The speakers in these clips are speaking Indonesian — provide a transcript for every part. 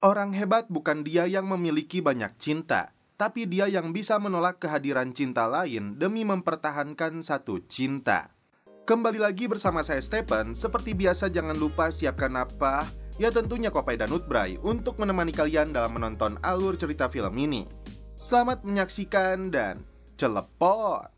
Orang hebat bukan dia yang memiliki banyak cinta, tapi dia yang bisa menolak kehadiran cinta lain demi mempertahankan satu cinta. Kembali lagi bersama saya Stephen. Seperti biasa jangan lupa siapkan apa? Ya tentunya Kopai dan Nutbray untuk menemani kalian dalam menonton alur cerita film ini. Selamat menyaksikan dan celepot!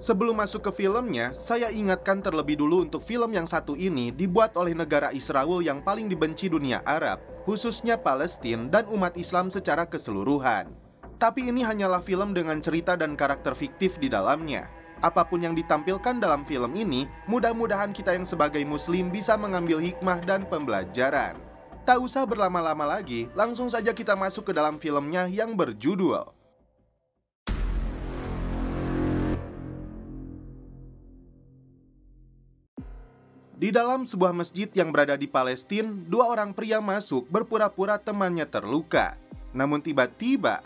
Sebelum masuk ke filmnya, saya ingatkan terlebih dulu untuk film yang satu ini dibuat oleh negara Israel yang paling dibenci dunia Arab, khususnya Palestina dan umat Islam secara keseluruhan. Tapi ini hanyalah film dengan cerita dan karakter fiktif di dalamnya. Apapun yang ditampilkan dalam film ini, mudah-mudahan kita yang sebagai muslim bisa mengambil hikmah dan pembelajaran. Tak usah berlama-lama lagi, langsung saja kita masuk ke dalam filmnya yang berjudul Di dalam sebuah masjid yang berada di Palestina, dua orang pria masuk berpura-pura temannya terluka. Namun tiba-tiba,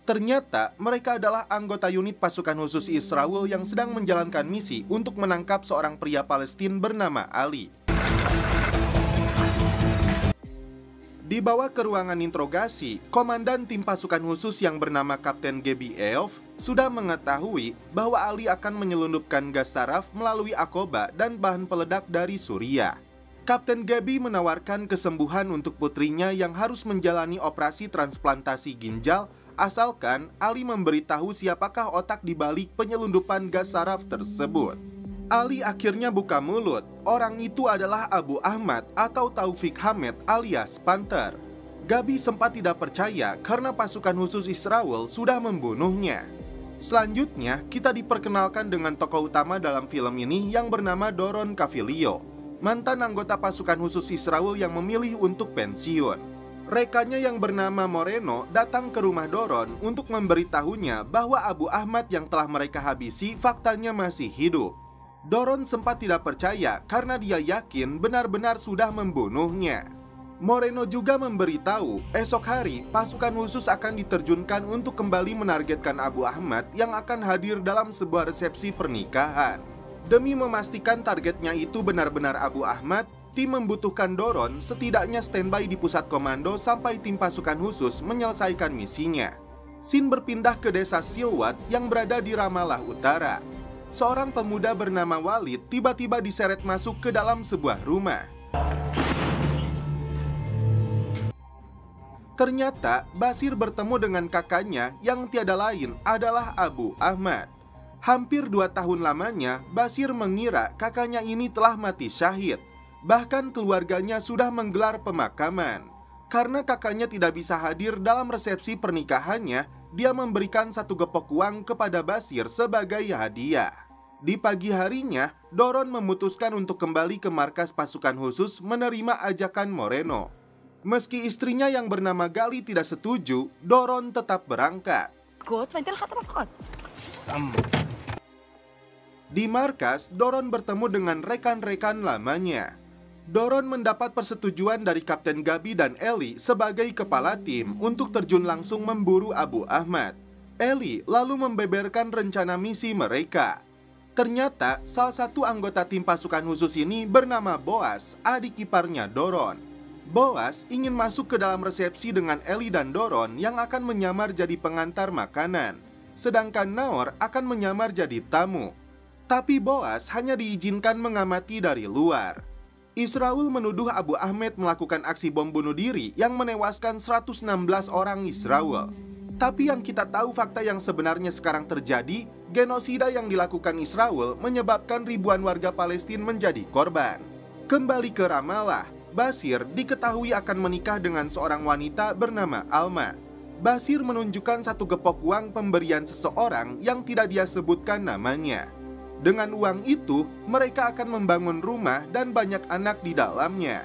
ternyata mereka adalah anggota unit pasukan khusus Israel yang sedang menjalankan misi untuk menangkap seorang pria Palestina bernama Ali. Dibawa ke ruangan interogasi, komandan tim pasukan khusus yang bernama Kapten Gaby Eof sudah mengetahui bahwa Ali akan menyelundupkan gas saraf melalui Aqaba dan bahan peledak dari Suriah. Kapten Gaby menawarkan kesembuhan untuk putrinya yang harus menjalani operasi transplantasi ginjal asalkan Ali memberitahu siapakah otak di balik penyelundupan gas saraf tersebut. Ali akhirnya buka mulut. Orang itu adalah Abu Ahmad atau Taufik Hamed alias Panther. Gaby sempat tidak percaya karena pasukan khusus Israel sudah membunuhnya. Selanjutnya, kita diperkenalkan dengan tokoh utama dalam film ini yang bernama Doron Cavilio, mantan anggota pasukan khusus Israel yang memilih untuk pensiun. Rekannya yang bernama Moreno datang ke rumah Doron untuk memberitahunya bahwa Abu Ahmad yang telah mereka habisi faktanya masih hidup. Doron sempat tidak percaya karena dia yakin benar-benar sudah membunuhnya. Moreno juga memberitahu esok hari pasukan khusus akan diterjunkan untuk kembali menargetkan Abu Ahmad yang akan hadir dalam sebuah resepsi pernikahan. Demi memastikan targetnya itu benar-benar Abu Ahmad, tim membutuhkan Doron setidaknya standby di pusat komando sampai tim pasukan khusus menyelesaikan misinya. Scene berpindah ke desa Silwat yang berada di Ramallah Utara. Seorang pemuda bernama Walid tiba-tiba diseret masuk ke dalam sebuah rumah. Ternyata Basir bertemu dengan kakaknya yang tiada lain adalah Abu Ahmad. Hampir 2 tahun lamanya, Basir mengira kakaknya ini telah mati syahid. Bahkan keluarganya sudah menggelar pemakaman. Karena kakaknya tidak bisa hadir dalam resepsi pernikahannya, dia memberikan 1 gepok uang kepada Basir sebagai hadiah. Di pagi harinya, Doron memutuskan untuk kembali ke markas pasukan khusus menerima ajakan Moreno. Meski istrinya yang bernama Gali tidak setuju, Doron tetap berangkat. Di markas, Doron bertemu dengan rekan-rekan lamanya. Doron mendapat persetujuan dari Kapten Gaby dan Eli sebagai kepala tim untuk terjun langsung memburu Abu Ahmad. Eli lalu membeberkan rencana misi mereka. Ternyata salah satu anggota tim pasukan khusus ini bernama Boas, adik iparnya Doron. Boas ingin masuk ke dalam resepsi dengan Eli dan Doron yang akan menyamar jadi pengantar makanan, sedangkan Naor akan menyamar jadi tamu. Tapi Boas hanya diizinkan mengamati dari luar. Israel menuduh Abu Ahmad melakukan aksi bom bunuh diri yang menewaskan 116 orang Israel. Tapi yang kita tahu fakta yang sebenarnya sekarang terjadi, genosida yang dilakukan Israel menyebabkan ribuan warga Palestina menjadi korban. Kembali ke Ramallah, Basir diketahui akan menikah dengan seorang wanita bernama Alma. Basir menunjukkan 1 gepok uang pemberian seseorang yang tidak dia sebutkan namanya. Dengan uang itu, mereka akan membangun rumah dan banyak anak di dalamnya.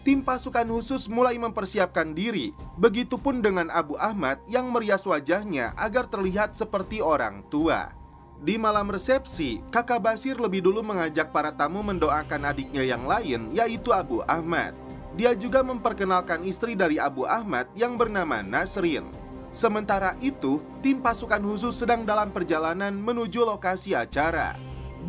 Tim pasukan khusus mulai mempersiapkan diri, begitupun dengan Abu Ahmad yang merias wajahnya agar terlihat seperti orang tua. Di malam resepsi, kakak Basir lebih dulu mengajak para tamu mendoakan adiknya yang lain, yaitu Abu Ahmad. Dia juga memperkenalkan istri dari Abu Ahmad yang bernama Nasrin. Sementara itu, tim pasukan khusus sedang dalam perjalanan menuju lokasi acara.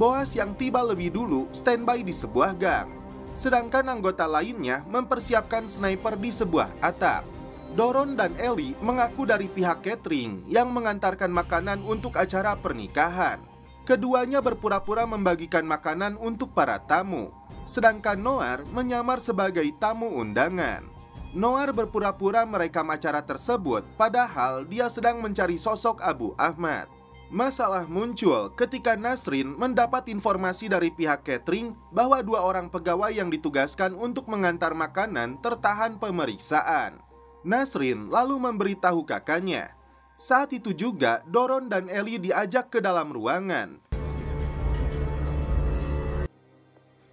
Boas yang tiba lebih dulu standby di sebuah gang, sedangkan anggota lainnya mempersiapkan sniper di sebuah atap. Doron dan Ellie mengaku dari pihak catering yang mengantarkan makanan untuk acara pernikahan. Keduanya berpura-pura membagikan makanan untuk para tamu, sedangkan Noir menyamar sebagai tamu undangan. Noir berpura-pura merekam acara tersebut, padahal dia sedang mencari sosok Abu Ahmad. Masalah muncul ketika Nasrin mendapat informasi dari pihak catering bahwa 2 orang pegawai yang ditugaskan untuk mengantar makanan tertahan pemeriksaan. Nasrin lalu memberitahu kakaknya. Saat itu juga Doron dan Ellie diajak ke dalam ruangan.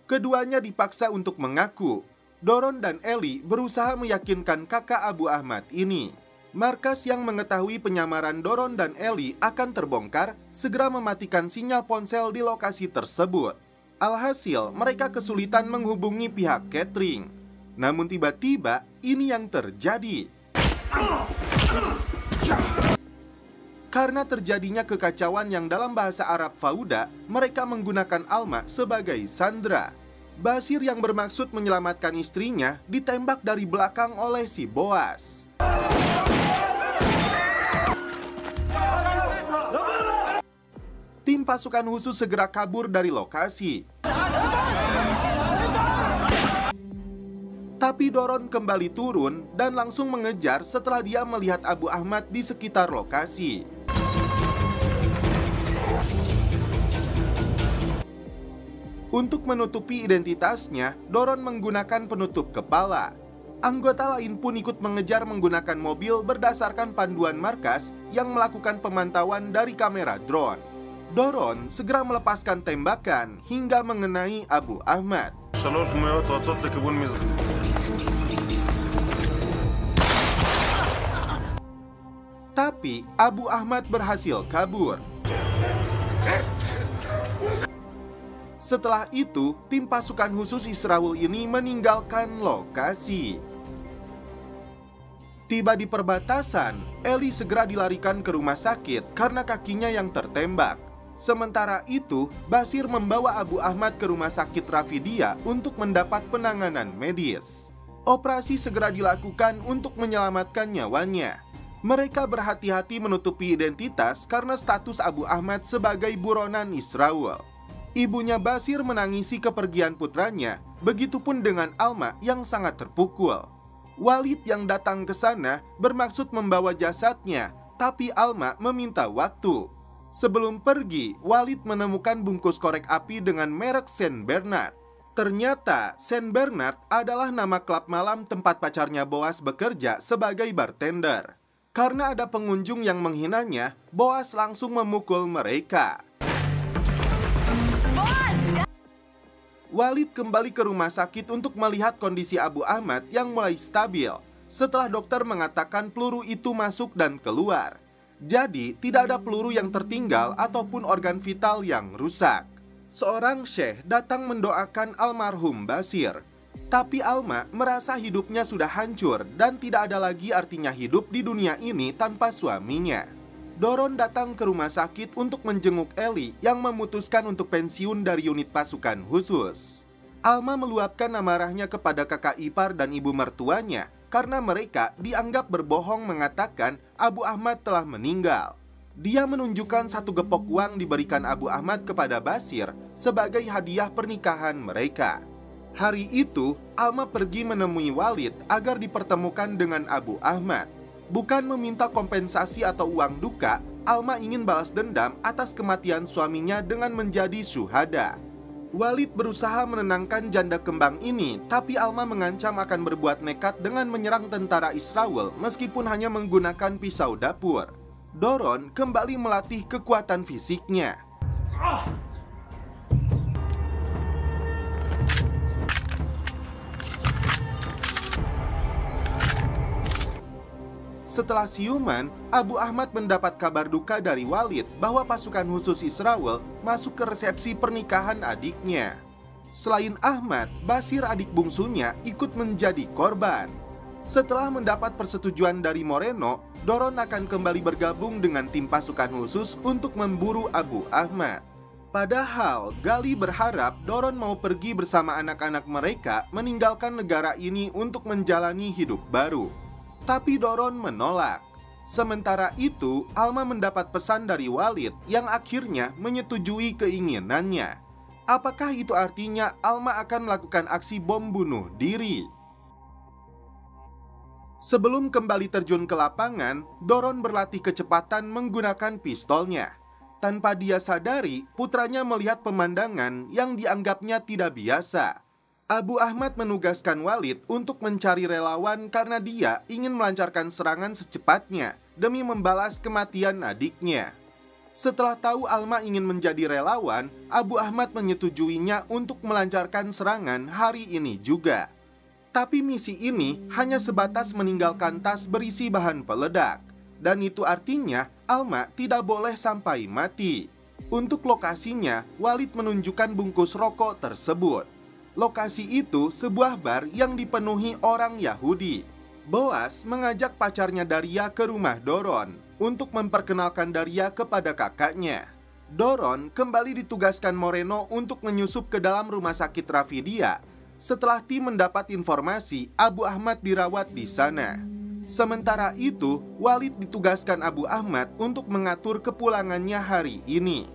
Keduanya dipaksa untuk mengaku. Doron dan Ellie berusaha meyakinkan kakak Abu Ahmad ini. Markas yang mengetahui penyamaran Doron dan Ellie akan terbongkar segera mematikan sinyal ponsel di lokasi tersebut. Alhasil, mereka kesulitan menghubungi pihak catering. Namun tiba-tiba, ini yang terjadi. Karena terjadinya kekacauan yang dalam bahasa Arab fauda, mereka menggunakan Alma sebagai sandera. Basir yang bermaksud menyelamatkan istrinya ditembak dari belakang oleh si Boas. Tim pasukan khusus segera kabur dari lokasi. Tapi Doron kembali turun dan langsung mengejar setelah dia melihat Abu Ahmad di sekitar lokasi. Untuk menutupi identitasnya, Doron menggunakan penutup kepala. Anggota lain pun ikut mengejar menggunakan mobil berdasarkan panduan markas yang melakukan pemantauan dari kamera drone. Doron segera melepaskan tembakan hingga mengenai Abu Ahmad. Tapi Abu Ahmad berhasil kabur. Setelah itu, tim pasukan khusus Israel ini meninggalkan lokasi. Tiba di perbatasan, Ellie segera dilarikan ke rumah sakit karena kakinya yang tertembak. Sementara itu, Basir membawa Abu Ahmad ke rumah sakit Rafidia untuk mendapat penanganan medis. Operasi segera dilakukan untuk menyelamatkan nyawanya. Mereka berhati-hati menutupi identitas karena status Abu Ahmad sebagai buronan Israel. Ibunya Basir menangisi kepergian putranya, begitupun dengan Alma yang sangat terpukul. Walid yang datang ke sana bermaksud membawa jasadnya, tapi Alma meminta waktu. Sebelum pergi, Walid menemukan bungkus korek api dengan merek Saint Bernard. Ternyata Saint Bernard adalah nama klub malam tempat pacarnya Boas bekerja sebagai bartender. Karena ada pengunjung yang menghinanya, Boas langsung memukul mereka. Walid kembali ke rumah sakit untuk melihat kondisi Abu Ahmad yang mulai stabil setelah dokter mengatakan peluru itu masuk dan keluar. Jadi, tidak ada peluru yang tertinggal ataupun organ vital yang rusak. Seorang syekh datang mendoakan almarhum Basir. Tapi Alma merasa hidupnya sudah hancur dan tidak ada lagi artinya hidup di dunia ini tanpa suaminya. Doron datang ke rumah sakit untuk menjenguk Ellie yang memutuskan untuk pensiun dari unit pasukan khusus. Alma meluapkan amarahnya kepada kakak ipar dan ibu mertuanya karena mereka dianggap berbohong mengatakan Abu Ahmad telah meninggal. Dia menunjukkan 1 gepok uang diberikan Abu Ahmad kepada Basir sebagai hadiah pernikahan mereka. Hari itu, Alma pergi menemui Walid agar dipertemukan dengan Abu Ahmad. Bukan meminta kompensasi atau uang duka, Alma ingin balas dendam atas kematian suaminya dengan menjadi syuhada. Walid berusaha menenangkan janda kembang ini, tapi Alma mengancam akan berbuat nekat dengan menyerang tentara Israel meskipun hanya menggunakan pisau dapur. Doron kembali melatih kekuatan fisiknya. Setelah siuman, Abu Ahmad mendapat kabar duka dari Walid bahwa pasukan khusus Israel masuk ke resepsi pernikahan adiknya. Selain Ahmad, Basir adik bungsunya ikut menjadi korban. Setelah mendapat persetujuan dari Moreno, Doron akan kembali bergabung dengan tim pasukan khusus untuk memburu Abu Ahmad. Padahal Gali berharap Doron mau pergi bersama anak-anak mereka meninggalkan negara ini untuk menjalani hidup baru. Tapi Doron menolak. Sementara itu, Alma mendapat pesan dari Walid yang akhirnya menyetujui keinginannya. Apakah itu artinya Alma akan melakukan aksi bom bunuh diri? Sebelum kembali terjun ke lapangan, Doron berlatih kecepatan menggunakan pistolnya. Tanpa dia sadari, putranya melihat pemandangan yang dianggapnya tidak biasa. Abu Ahmad menugaskan Walid untuk mencari relawan karena dia ingin melancarkan serangan secepatnya demi membalas kematian adiknya. Setelah tahu Alma ingin menjadi relawan, Abu Ahmad menyetujuinya untuk melancarkan serangan hari ini juga. Tapi misi ini hanya sebatas meninggalkan tas berisi bahan peledak. Dan itu artinya Alma tidak boleh sampai mati. Untuk lokasinya, Walid menunjukkan bungkus rokok tersebut. Lokasi itu sebuah bar yang dipenuhi orang Yahudi. Boas mengajak pacarnya Daria ke rumah Doron untuk memperkenalkan Daria kepada kakaknya. Doron kembali ditugaskan Moreno untuk menyusup ke dalam rumah sakit Rafidia setelah tim mendapat informasi Abu Ahmad dirawat di sana. Sementara itu, Walid ditugaskan Abu Ahmad untuk mengatur kepulangannya hari ini.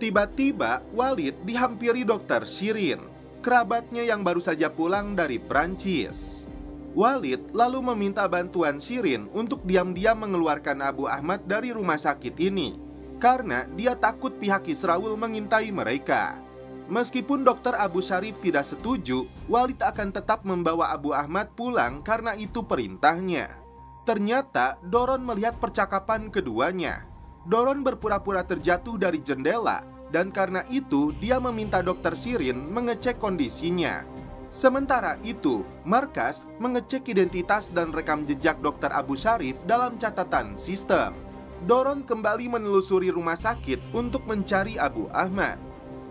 Tiba-tiba, Walid dihampiri Dr. Shirin, kerabatnya yang baru saja pulang dari Prancis. Walid lalu meminta bantuan Shirin untuk diam-diam mengeluarkan Abu Ahmad dari rumah sakit ini, karena dia takut pihak Israel mengintai mereka. Meskipun dokter Abu Syarif tidak setuju, Walid akan tetap membawa Abu Ahmad pulang karena itu perintahnya. Ternyata Doron melihat percakapan keduanya. Doron berpura-pura terjatuh dari jendela, dan karena itu dia meminta dokter Shirin mengecek kondisinya. Sementara itu, markas mengecek identitas dan rekam jejak dokter Abu Syarif dalam catatan sistem. Doron kembali menelusuri rumah sakit untuk mencari Abu Ahmad.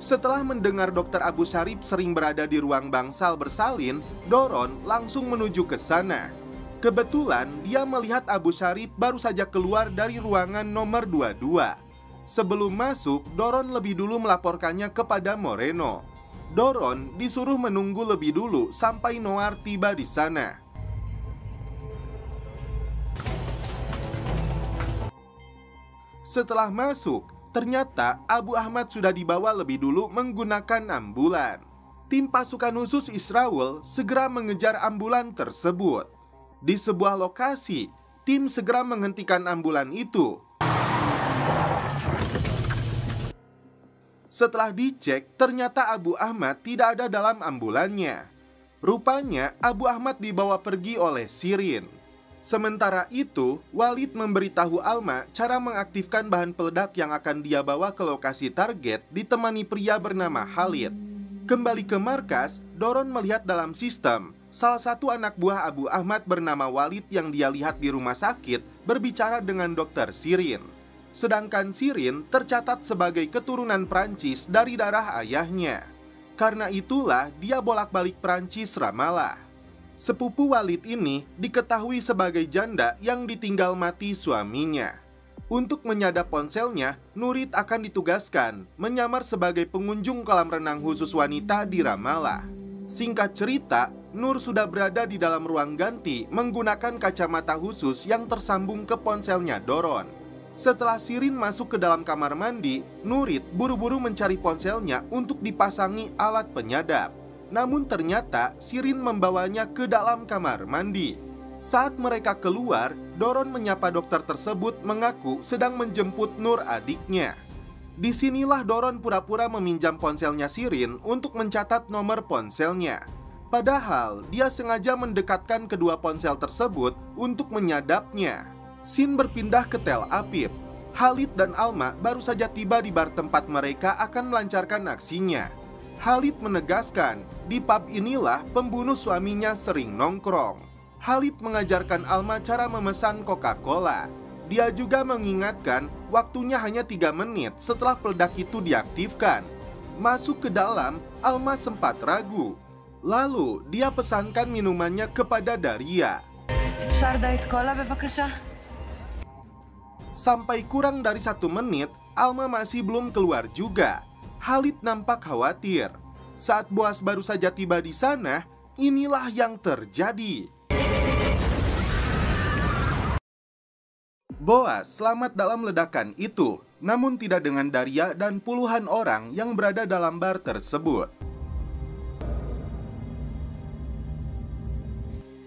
Setelah mendengar dokter Abu Syarif sering berada di ruang bangsal bersalin, Doron langsung menuju ke sana. Kebetulan dia melihat Abu Syarif baru saja keluar dari ruangan nomor 22. Sebelum masuk, Doron lebih dulu melaporkannya kepada Moreno. Doron disuruh menunggu lebih dulu sampai Noir tiba di sana. Setelah masuk, ternyata Abu Ahmad sudah dibawa lebih dulu menggunakan ambulan. Tim pasukan khusus Israel segera mengejar ambulan tersebut. Di sebuah lokasi, tim segera menghentikan ambulan itu. Setelah dicek, ternyata Abu Ahmad tidak ada dalam ambulannya. Rupanya Abu Ahmad dibawa pergi oleh Shirin. Sementara itu, Walid memberitahu Alma cara mengaktifkan bahan peledak yang akan dia bawa ke lokasi target ditemani pria bernama Khalid. Kembali ke markas, Doron melihat dalam sistem salah satu anak buah Abu Ahmad bernama Walid yang dia lihat di rumah sakit berbicara dengan dokter Shirin. Sedangkan Shirin tercatat sebagai keturunan Prancis dari darah ayahnya. Karena itulah dia bolak-balik Prancis Ramallah. Sepupu Walid ini diketahui sebagai janda yang ditinggal mati suaminya. Untuk menyadap ponselnya, Nurit akan ditugaskan menyamar sebagai pengunjung kolam renang khusus wanita di Ramallah. Singkat cerita, Nur sudah berada di dalam ruang ganti menggunakan kacamata khusus yang tersambung ke ponselnya Doron. Setelah Shirin masuk ke dalam kamar mandi, Nurit buru-buru mencari ponselnya untuk dipasangi alat penyadap. Namun ternyata Shirin membawanya ke dalam kamar mandi. Saat mereka keluar, Doron menyapa dokter tersebut mengaku sedang menjemput Nur adiknya. Disinilah Doron pura-pura meminjam ponselnya Shirin untuk mencatat nomor ponselnya. Padahal dia sengaja mendekatkan kedua ponsel tersebut untuk menyadapnya. Scene berpindah ke Tel Aviv. Khalid dan Alma baru saja tiba di bar tempat mereka akan melancarkan aksinya. Khalid menegaskan, di pub inilah pembunuh suaminya sering nongkrong. Khalid mengajarkan Alma cara memesan Coca-Cola. Dia juga mengingatkan waktunya hanya 3 menit setelah peledak itu diaktifkan. Masuk ke dalam, Alma sempat ragu. Lalu, dia pesankan minumannya kepada Daria. אפשר דיאט קולה בבקשה? Sampai kurang dari 1 menit, Alma masih belum keluar juga. Khalid nampak khawatir. Saat Boas baru saja tiba di sana, inilah yang terjadi. Boas selamat dalam ledakan itu, namun tidak dengan Daria dan puluhan orang yang berada dalam bar tersebut.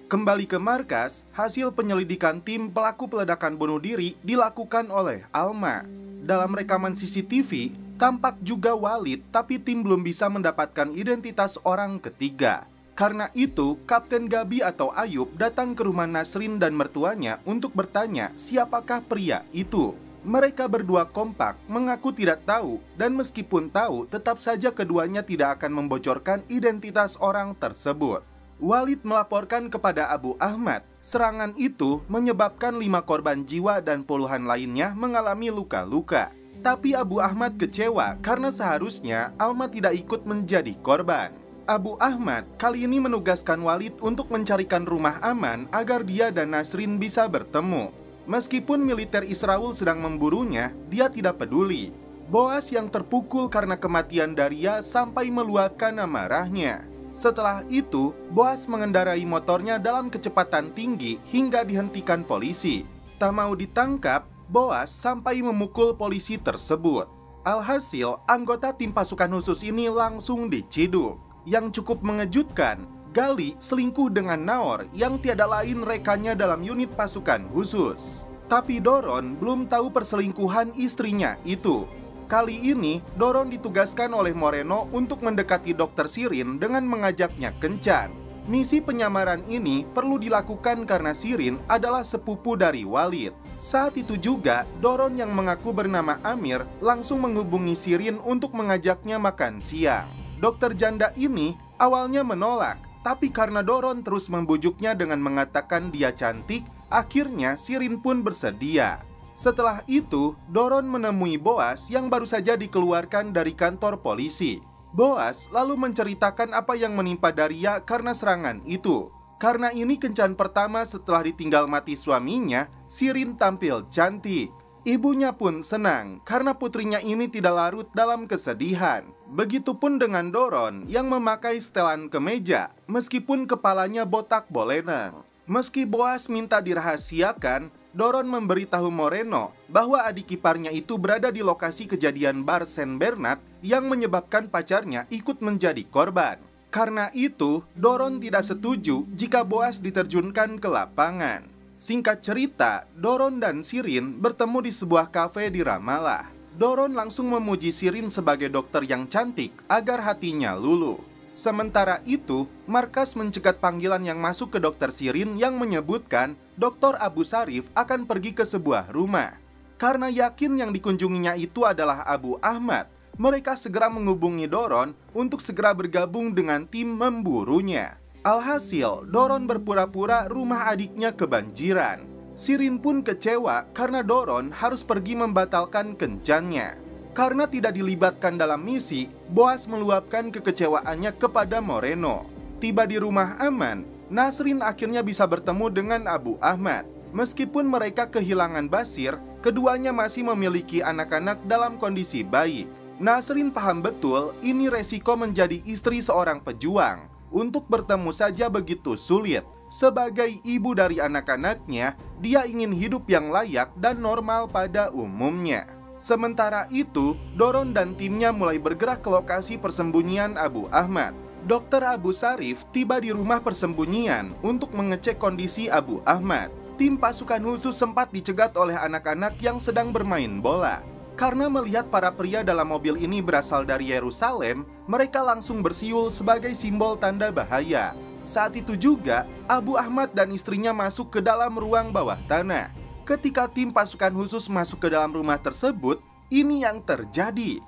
Kembali ke markas, hasil penyelidikan tim pelaku peledakan bunuh diri dilakukan oleh Alma. Dalam rekaman CCTV, tampak juga Walid, tapi tim belum bisa mendapatkan identitas orang ketiga. Karena itu, Kapten Gabi atau Ayub datang ke rumah Nasrin dan mertuanya untuk bertanya siapakah pria itu. Mereka berdua kompak, mengaku tidak tahu, dan meskipun tahu, tetap saja keduanya tidak akan membocorkan identitas orang tersebut. Walid melaporkan kepada Abu Ahmad. Serangan itu menyebabkan 5 korban jiwa dan puluhan lainnya mengalami luka-luka. Tapi Abu Ahmad kecewa karena seharusnya Alma tidak ikut menjadi korban. Abu Ahmad kali ini menugaskan Walid untuk mencarikan rumah aman agar dia dan Nasrin bisa bertemu. Meskipun militer Israel sedang memburunya, dia tidak peduli. Boas yang terpukul karena kematian Daria sampai meluapkan amarahnya. Setelah itu, Boas mengendarai motornya dalam kecepatan tinggi hingga dihentikan polisi. Tak mau ditangkap, Boas sampai memukul polisi tersebut. Alhasil, anggota tim pasukan khusus ini langsung diciduk. Yang cukup mengejutkan, Gali selingkuh dengan Naor yang tiada lain rekannya dalam unit pasukan khusus. Tapi Doron belum tahu perselingkuhan istrinya itu. Kali ini, Doron ditugaskan oleh Moreno untuk mendekati Dr. Shirin dengan mengajaknya kencan. Misi penyamaran ini perlu dilakukan karena Shirin adalah sepupu dari Walid. Saat itu juga, Doron yang mengaku bernama Amir langsung menghubungi Shirin untuk mengajaknya makan siang. Dokter janda ini awalnya menolak, tapi karena Doron terus membujuknya dengan mengatakan dia cantik, akhirnya Shirin pun bersedia. Setelah itu, Doron menemui Boas yang baru saja dikeluarkan dari kantor polisi. Boas lalu menceritakan apa yang menimpa Daria karena serangan itu. Karena ini kencan pertama setelah ditinggal mati suaminya, Shirin tampil cantik. Ibunya pun senang karena putrinya ini tidak larut dalam kesedihan. Begitupun dengan Doron yang memakai setelan kemeja, meskipun kepalanya botak bolenang. Meski Boas minta dirahasiakan, Doron memberitahu Moreno bahwa adik iparnya itu berada di lokasi kejadian bar Saint Bernard yang menyebabkan pacarnya ikut menjadi korban. Karena itu, Doron tidak setuju jika Boas diterjunkan ke lapangan. Singkat cerita, Doron dan Shirin bertemu di sebuah kafe di Ramallah. Doron langsung memuji Shirin sebagai dokter yang cantik agar hatinya luluh. Sementara itu, markas mencegat panggilan yang masuk ke Dr. Shirin yang menyebutkan Dr. Abu Sarif akan pergi ke sebuah rumah. Karena yakin yang dikunjunginya itu adalah Abu Ahmad, mereka segera menghubungi Doron untuk segera bergabung dengan tim memburunya. Alhasil, Doron berpura-pura rumah adiknya kebanjiran. Shirin pun kecewa karena Doron harus pergi membatalkan kencannya. Karena tidak dilibatkan dalam misi, Boas meluapkan kekecewaannya kepada Moreno. Tiba di rumah aman, Nasrin akhirnya bisa bertemu dengan Abu Ahmad. Meskipun mereka kehilangan Basir, keduanya masih memiliki anak-anak dalam kondisi baik. Nasrin paham betul ini resiko menjadi istri seorang pejuang. Untuk bertemu saja begitu sulit. Sebagai ibu dari anak-anaknya, dia ingin hidup yang layak dan normal pada umumnya. Sementara itu, Doron dan timnya mulai bergerak ke lokasi persembunyian Abu Ahmad. Dr. Abu Sarif tiba di rumah persembunyian untuk mengecek kondisi Abu Ahmad. Tim pasukan khusus sempat dicegat oleh anak-anak yang sedang bermain bola. Karena melihat para pria dalam mobil ini berasal dari Yerusalem, mereka langsung bersiul sebagai simbol tanda bahaya. Saat itu juga, Abu Ahmad dan istrinya masuk ke dalam ruang bawah tanah. Ketika tim pasukan khusus masuk ke dalam rumah tersebut, ini yang terjadi.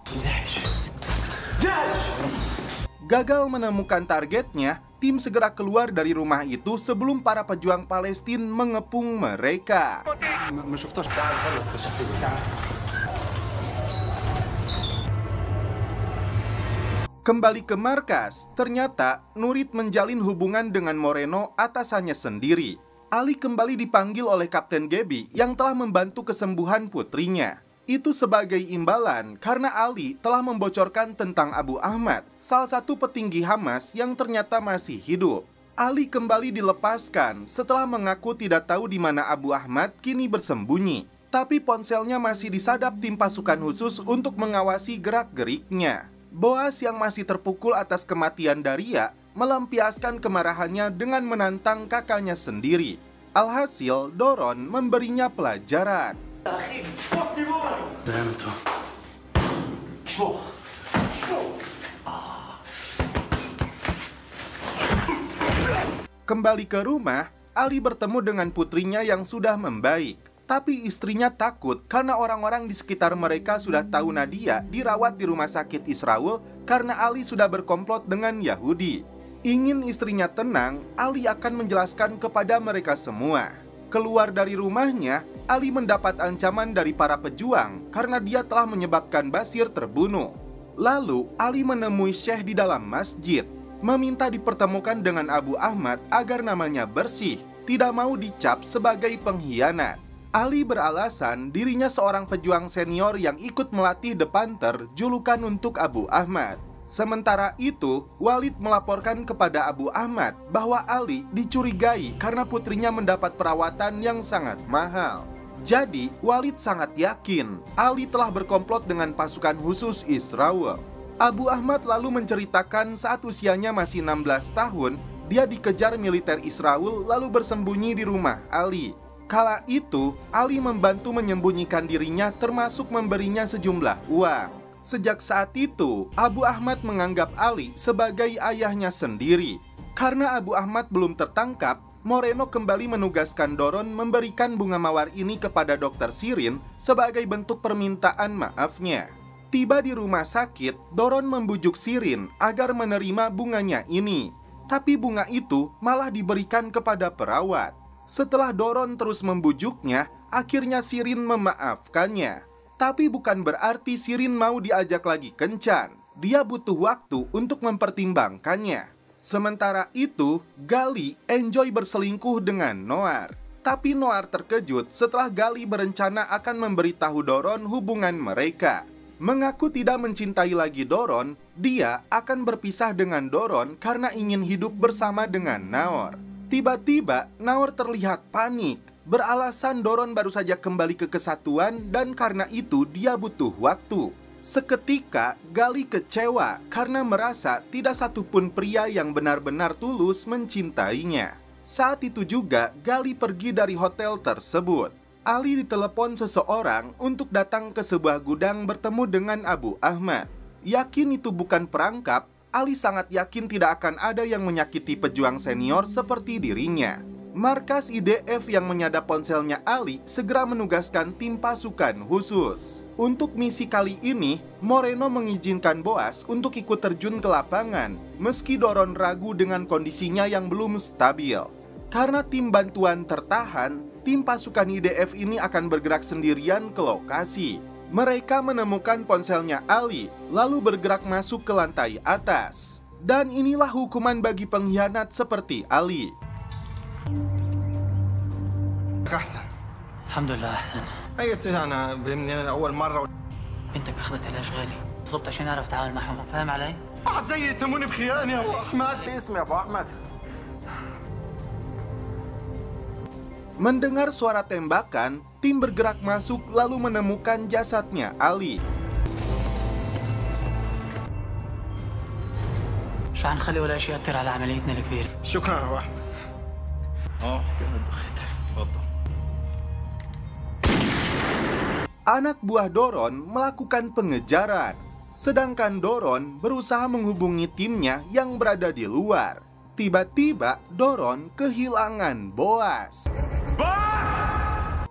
Gagal menemukan targetnya, tim segera keluar dari rumah itu sebelum para pejuang Palestina mengepung mereka. Kembali ke markas, ternyata Nurit menjalin hubungan dengan Moreno atasannya sendiri. Ali kembali dipanggil oleh Kapten Gaby yang telah membantu kesembuhan putrinya. Itu sebagai imbalan karena Ali telah membocorkan tentang Abu Ahmad, salah satu petinggi Hamas yang ternyata masih hidup. Ali kembali dilepaskan setelah mengaku tidak tahu di mana Abu Ahmad kini bersembunyi. Tapi ponselnya masih disadap tim pasukan khusus untuk mengawasi gerak-geriknya. Boas yang masih terpukul atas kematian Daria melampiaskan kemarahannya dengan menantang kakaknya sendiri. Alhasil, Doron memberinya pelajaran. Kembali ke rumah, Ali bertemu dengan putrinya yang sudah membaik. Tapi istrinya takut karena orang-orang di sekitar mereka sudah tahu Nadia dirawat di rumah sakit Israel karena Ali sudah berkomplot dengan Yahudi. Ingin istrinya tenang, Ali akan menjelaskan kepada mereka semua. Keluar dari rumahnya, Ali mendapat ancaman dari para pejuang karena dia telah menyebabkan Basir terbunuh. Lalu, Ali menemui Syekh di dalam masjid, meminta dipertemukan dengan Abu Ahmad agar namanya bersih, tidak mau dicap sebagai pengkhianat. Ali beralasan dirinya seorang pejuang senior yang ikut melatih The Panther, julukan untuk Abu Ahmad. Sementara itu, Walid melaporkan kepada Abu Ahmad bahwa Ali dicurigai karena putrinya mendapat perawatan yang sangat mahal. Jadi, Walid sangat yakin Ali telah berkomplot dengan pasukan khusus Israel. Abu Ahmad lalu menceritakan saat usianya masih 16 tahun, dia dikejar militer Israel lalu bersembunyi di rumah Ali. Kala itu, Ali membantu menyembunyikan dirinya termasuk memberinya sejumlah uang. Sejak saat itu, Abu Ahmad menganggap Ali sebagai ayahnya sendiri. Karena Abu Ahmad belum tertangkap, Moreno kembali menugaskan Doron memberikan bunga mawar ini kepada Dr. Shirin sebagai bentuk permintaan maafnya. Tiba di rumah sakit, Doron membujuk Shirin agar menerima bunganya ini. Tapi bunga itu malah diberikan kepada perawat. Setelah Doron terus membujuknya, akhirnya Shirin memaafkannya. Tapi bukan berarti Shirin mau diajak lagi kencan. Dia butuh waktu untuk mempertimbangkannya. Sementara itu, Gali enjoy berselingkuh dengan Noir. Tapi Noir terkejut setelah Gali berencana akan memberitahu Doron hubungan mereka. Mengaku tidak mencintai lagi Doron, dia akan berpisah dengan Doron karena ingin hidup bersama dengan Naor. Tiba-tiba, Naor terlihat panik, beralasan Doron baru saja kembali ke kesatuan dan karena itu dia butuh waktu. Seketika, Gali kecewa karena merasa tidak satupun pria yang benar-benar tulus mencintainya. Saat itu juga, Gali pergi dari hotel tersebut. Ali ditelepon seseorang untuk datang ke sebuah gudang bertemu dengan Abu Ahmad. Yakin itu bukan perangkap, Ali sangat yakin tidak akan ada yang menyakiti pejuang senior seperti dirinya. Markas IDF yang menyadap ponselnya Ali segera menugaskan tim pasukan khusus. Untuk misi kali ini, Moreno mengizinkan Boas untuk ikut terjun ke lapangan, meski Doron ragu dengan kondisinya yang belum stabil. Karena tim bantuan tertahan, tim pasukan IDF ini akan bergerak sendirian ke lokasi. Mereka menemukan ponselnya Ali, lalu bergerak masuk ke lantai atas. Dan inilah hukuman bagi pengkhianat seperti Ali. أحسن الحمد لله أحسن. أي أنا بهمني أنا أول مرة بنتك أخذت علاج غالي بالضبط عشان أعرف أتعامل معهم، فاهم علي؟ واحد زيي يتهموني بخيانة يا أبو أحمد. اسمي أبو أحمد. Mendengar suara tembakan, tim bergerak masuk lalu menemukan jasadnya Ali. مش حنخلي ولا شيء يأثر على عمليتنا الكبيرة. شكرا يا أبو أحمد. أخت تفضل. Anak buah Doron melakukan pengejaran, sedangkan Doron berusaha menghubungi timnya yang berada di luar. Tiba-tiba Doron kehilangan Boas.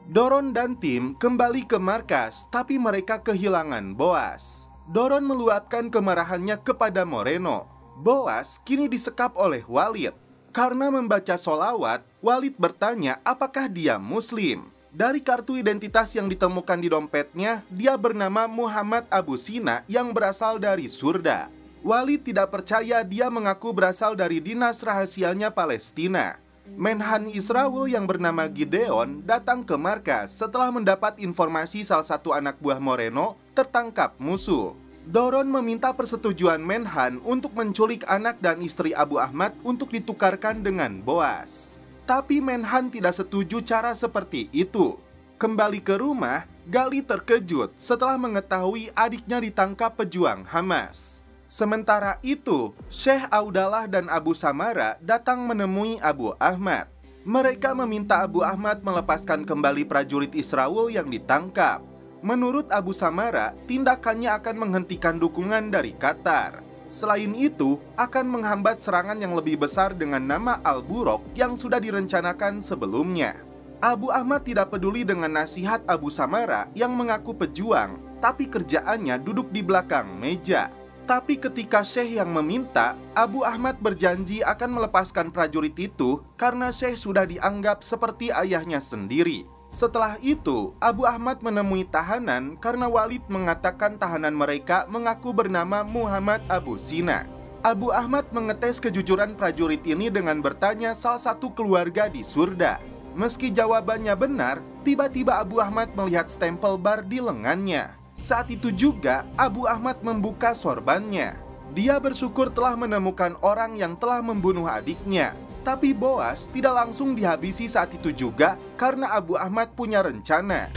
Doron dan tim kembali ke markas, tapi mereka kehilangan Boas. Doron meluapkan kemarahannya kepada Moreno. Boas kini disekap oleh Walid. Karena membaca sholawat, Walid bertanya apakah dia muslim. Dari kartu identitas yang ditemukan di dompetnya, dia bernama Muhammad Abu Sina yang berasal dari Surda. Walid tidak percaya dia mengaku berasal dari dinas rahasianya Palestina. Menhan Israel yang bernama Gideon datang ke markas setelah mendapat informasi salah satu anak buah Moreno tertangkap musuh. Doron meminta persetujuan Menhan untuk menculik anak dan istri Abu Ahmad untuk ditukarkan dengan Boas. Tapi Menhan tidak setuju cara seperti itu. Kembali ke rumah, Gali terkejut setelah mengetahui adiknya ditangkap pejuang Hamas. Sementara itu, Syekh Audalah dan Abu Samara datang menemui Abu Ahmad. Mereka meminta Abu Ahmad melepaskan kembali prajurit Israel yang ditangkap. Menurut Abu Samara, tindakannya akan menghentikan dukungan dari Qatar. Selain itu, akan menghambat serangan yang lebih besar dengan nama Al-Buraq yang sudah direncanakan sebelumnya. Abu Ahmad tidak peduli dengan nasihat Abu Samara yang mengaku pejuang, tapi kerjaannya duduk di belakang meja. Tapi ketika Syekh yang meminta, Abu Ahmad berjanji akan melepaskan prajurit itu karena Syekh sudah dianggap seperti ayahnya sendiri. Setelah itu, Abu Ahmad menemui tahanan karena Walid mengatakan tahanan mereka mengaku bernama Muhammad Abu Sina. Abu Ahmad mengetes kejujuran prajurit ini dengan bertanya salah satu keluarga di surga. Meski jawabannya benar, tiba-tiba Abu Ahmad melihat stempel bar di lengannya. Saat itu juga Abu Ahmad membuka sorbannya. Dia bersyukur telah menemukan orang yang telah membunuh adiknya. Tapi Boas tidak langsung dihabisi saat itu juga karena Abu Ahmad punya rencana.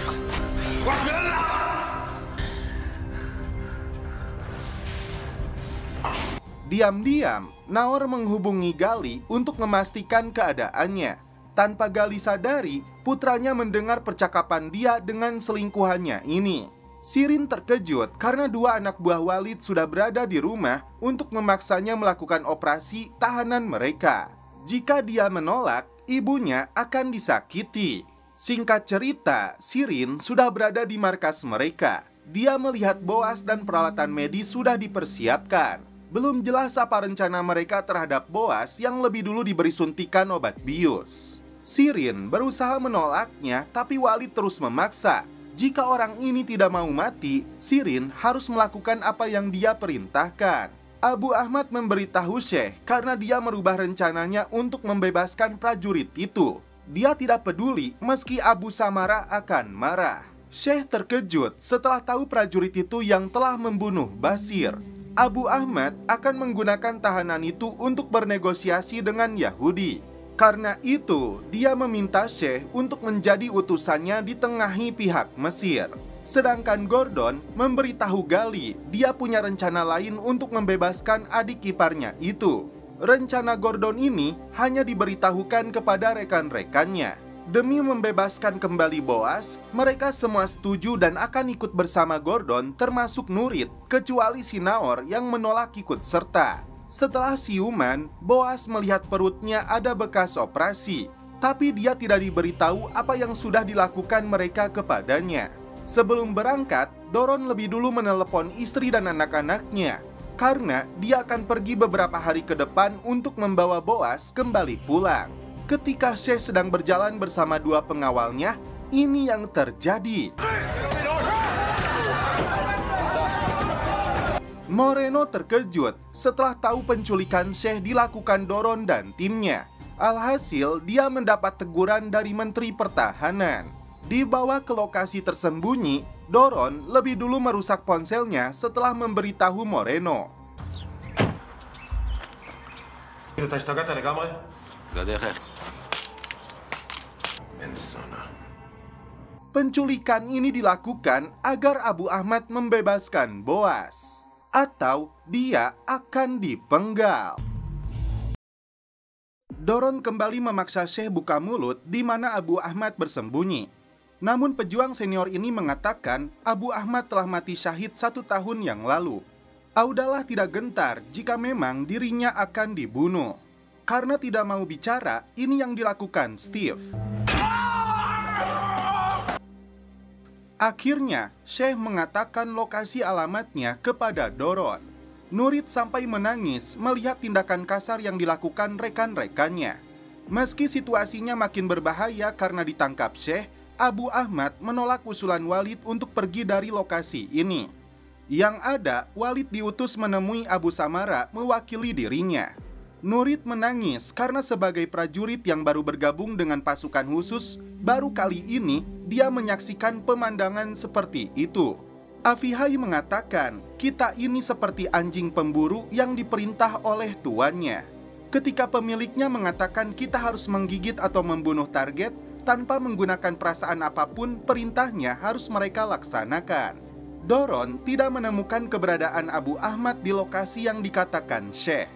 Diam-diam, Naor menghubungi Gali untuk memastikan keadaannya. Tanpa Gali sadari, putranya mendengar percakapan dia dengan selingkuhannya ini. Sirin terkejut karena dua anak buah Walid sudah berada di rumah untuk memaksanya melakukan operasi tahanan mereka. Jika dia menolak, ibunya akan disakiti. Singkat cerita, Sirin sudah berada di markas mereka. Dia melihat Boas dan peralatan medis sudah dipersiapkan. Belum jelas apa rencana mereka terhadap Boas yang lebih dulu diberi suntikan obat bius. Sirin berusaha menolaknya, tapi Walid terus memaksa. Jika orang ini tidak mau mati, Sirin harus melakukan apa yang dia perintahkan. Abu Ahmad memberitahu Syekh karena dia merubah rencananya untuk membebaskan prajurit itu. Dia tidak peduli meski Abu Samara akan marah. Syekh terkejut setelah tahu prajurit itu yang telah membunuh Basir. Abu Ahmad akan menggunakan tahanan itu untuk bernegosiasi dengan Yahudi. Karena itu, dia meminta Syekh untuk menjadi utusannya di tengahi pihak Mesir. Sedangkan Gordon memberitahu Gali dia punya rencana lain untuk membebaskan adik iparnya itu. Rencana Gordon ini hanya diberitahukan kepada rekan-rekannya. Demi membebaskan kembali Boas, mereka semua setuju dan akan ikut bersama Gordon termasuk Nurit, kecuali si Naor yang menolak ikut serta. Setelah siuman, Boas melihat perutnya ada bekas operasi, tapi dia tidak diberitahu apa yang sudah dilakukan mereka kepadanya. Sebelum berangkat, Doron lebih dulu menelepon istri dan anak-anaknya, karena dia akan pergi beberapa hari ke depan untuk membawa Boas kembali pulang. Ketika Syekh sedang berjalan bersama dua pengawalnya, ini yang terjadi. Moreno terkejut setelah tahu penculikan Syekh dilakukan Doron dan timnya. Alhasil, dia mendapat teguran dari Menteri Pertahanan. Dibawa ke lokasi tersembunyi, Doron lebih dulu merusak ponselnya setelah memberitahu Moreno. Penculikan ini dilakukan agar Abu Ahmad membebaskan Boas, atau dia akan dipenggal. Doron kembali memaksa Syekh buka mulut di mana Abu Ahmad bersembunyi. Namun pejuang senior ini mengatakan Abu Ahmad telah mati syahid 1 tahun yang lalu. Audalah tidak gentar jika memang dirinya akan dibunuh. Karena tidak mau bicara, ini yang dilakukan Steve. Akhirnya, Syekh mengatakan lokasi alamatnya kepada Doron. Nurit sampai menangis melihat tindakan kasar yang dilakukan rekan-rekannya. Meski situasinya makin berbahaya karena ditangkap Syekh, Abu Ahmad menolak usulan Walid untuk pergi dari lokasi ini. Yang ada, Walid diutus menemui Abu Samara mewakili dirinya. Nurid menangis karena sebagai prajurit yang baru bergabung dengan pasukan khusus, baru kali ini dia menyaksikan pemandangan seperti itu. Afihai mengatakan, kita ini seperti anjing pemburu yang diperintah oleh tuannya. Ketika pemiliknya mengatakan kita harus menggigit atau membunuh target, tanpa menggunakan perasaan apapun, perintahnya harus mereka laksanakan. Doron tidak menemukan keberadaan Abu Ahmad di lokasi yang dikatakan Syekh.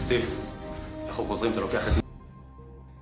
Steve,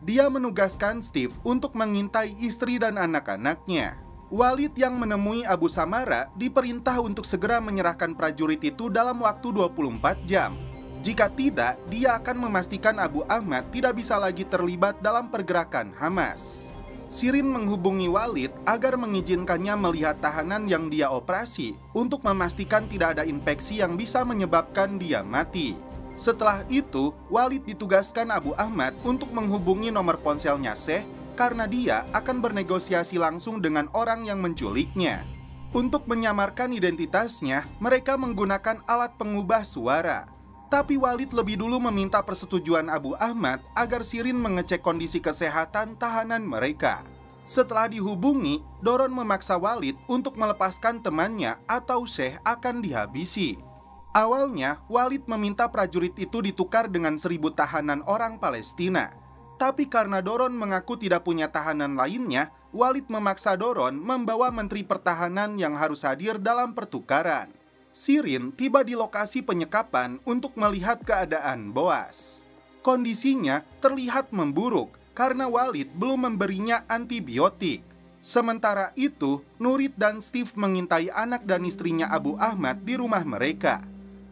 Dia menugaskan Steve untuk mengintai istri dan anak-anaknya. Walid yang menemui Abu Samara diperintah untuk segera menyerahkan prajurit itu dalam waktu 24 jam. Jika tidak, dia akan memastikan Abu Ahmad tidak bisa lagi terlibat dalam pergerakan Hamas. Sirin menghubungi Walid agar mengizinkannya melihat tahanan yang dia operasi untuk memastikan tidak ada infeksi yang bisa menyebabkan dia mati. Setelah itu, Walid ditugaskan Abu Ahmad untuk menghubungi nomor ponselnya Syekh karena dia akan bernegosiasi langsung dengan orang yang menculiknya. Untuk menyamarkan identitasnya, mereka menggunakan alat pengubah suara. Tapi Walid lebih dulu meminta persetujuan Abu Ahmad agar Sirin mengecek kondisi kesehatan tahanan mereka. Setelah dihubungi, Doron memaksa Walid untuk melepaskan temannya atau Syekh akan dihabisi. Awalnya, Walid meminta prajurit itu ditukar dengan 1.000 tahanan orang Palestina. Tapi karena Doron mengaku tidak punya tahanan lainnya, Walid memaksa Doron membawa Menteri Pertahanan yang harus hadir dalam pertukaran. Sirin tiba di lokasi penyekapan untuk melihat keadaan Boas. Kondisinya terlihat memburuk karena Walid belum memberinya antibiotik. Sementara itu, Nurid dan Steve mengintai anak dan istrinya Abu Ahmad di rumah mereka.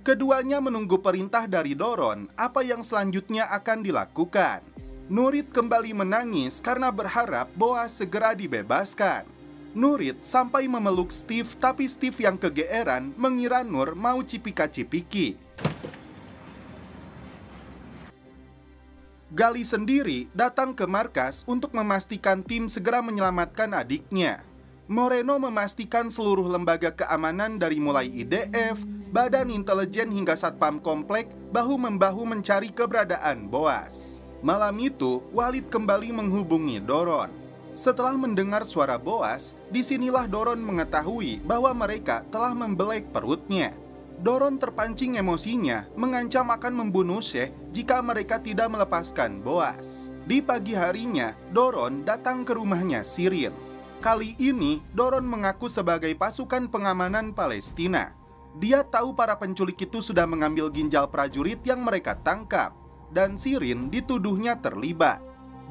Keduanya menunggu perintah dari Doron apa yang selanjutnya akan dilakukan. Nurid kembali menangis karena berharap Boas segera dibebaskan. Nurid sampai memeluk Steve, tapi Steve yang kegeeran mengira Nur mau cipika-cipiki. Gali sendiri datang ke markas untuk memastikan tim segera menyelamatkan adiknya. Moreno memastikan seluruh lembaga keamanan dari mulai IDF, Badan Intelijen hingga Satpam Komplek bahu-membahu mencari keberadaan Boas. Malam itu, Walid kembali menghubungi Doron. Setelah mendengar suara Boas, disinilah Doron mengetahui bahwa mereka telah membelek perutnya. Doron terpancing emosinya, mengancam akan membunuh Syekh jika mereka tidak melepaskan Boas. Di pagi harinya, Doron datang ke rumahnya Sirin. Kali ini, Doron mengaku sebagai pasukan pengamanan Palestina. Dia tahu para penculik itu sudah mengambil ginjal prajurit yang mereka tangkap, dan Sirin dituduhnya terlibat.